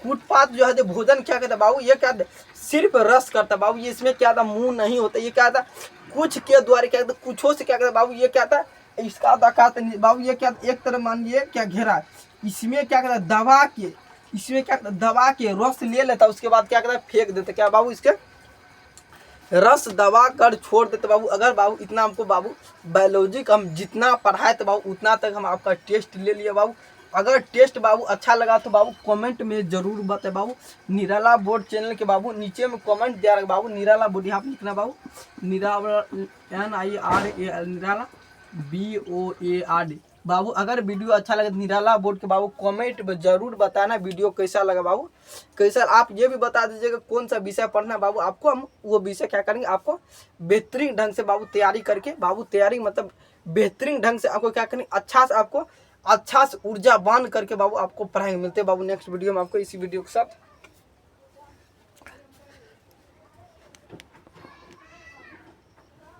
कूटपात जो है भोजन क्या कहता है बाबू, ये क्या था, सिर्फ रस करता बाबू। ये इसमें क्या था, मुंह नहीं होता। ये क्या था, कुछ के द्वारा क्या कहता, कुछों से क्या कहता बाबू, ये क्या था, इसका ताकत नहीं बाबू। ये क्या एक तरह मान लीजिए क्या घेरा है, इसमें क्या करता है दबा के, इसमें क्या दबा के रस ले लेता, उसके बाद क्या करता है फेंक देता क्या बाबू, इसके रस दबा कर छोड़ देते बाबू। अगर बाबू इतना हमको बाबू बायोलॉजी का हम जितना पढ़ाए तो बाबू उतना तक हम आपका टेस्ट ले लिए बाबू। अगर टेस्ट बाबू अच्छा लगा तो बाबू कमेंट में जरूर बताए बाबू। निराला बोर्ड चैनल के बाबू नीचे में कमेंट दिया रखा बाबू, निराला बोर्ड यहाँ पे लिखना बाबू, निराला NIRAL निराला BOARD बाबू। अगर वीडियो अच्छा लगे तो निराला बोर्ड के बाबू कमेंट में जरूर बताना वीडियो कैसा लगा बाबू, कैसा। आप ये भी बता दीजिएगा कौन सा विषय पढ़ना है बाबू आपको, हम वो विषय क्या करेंगे आपको बेहतरीन ढंग से बाबू तैयारी करके बाबू, तैयारी मतलब बेहतरीन ढंग से आपको क्या करेंगे अच्छा से आपको अच्छा से ऊर्जावान करके बाबू आपको पढ़ाएंगे। मिलते हैं बाबू नेक्स्ट वीडियो में आपको इसी वीडियो के साथ।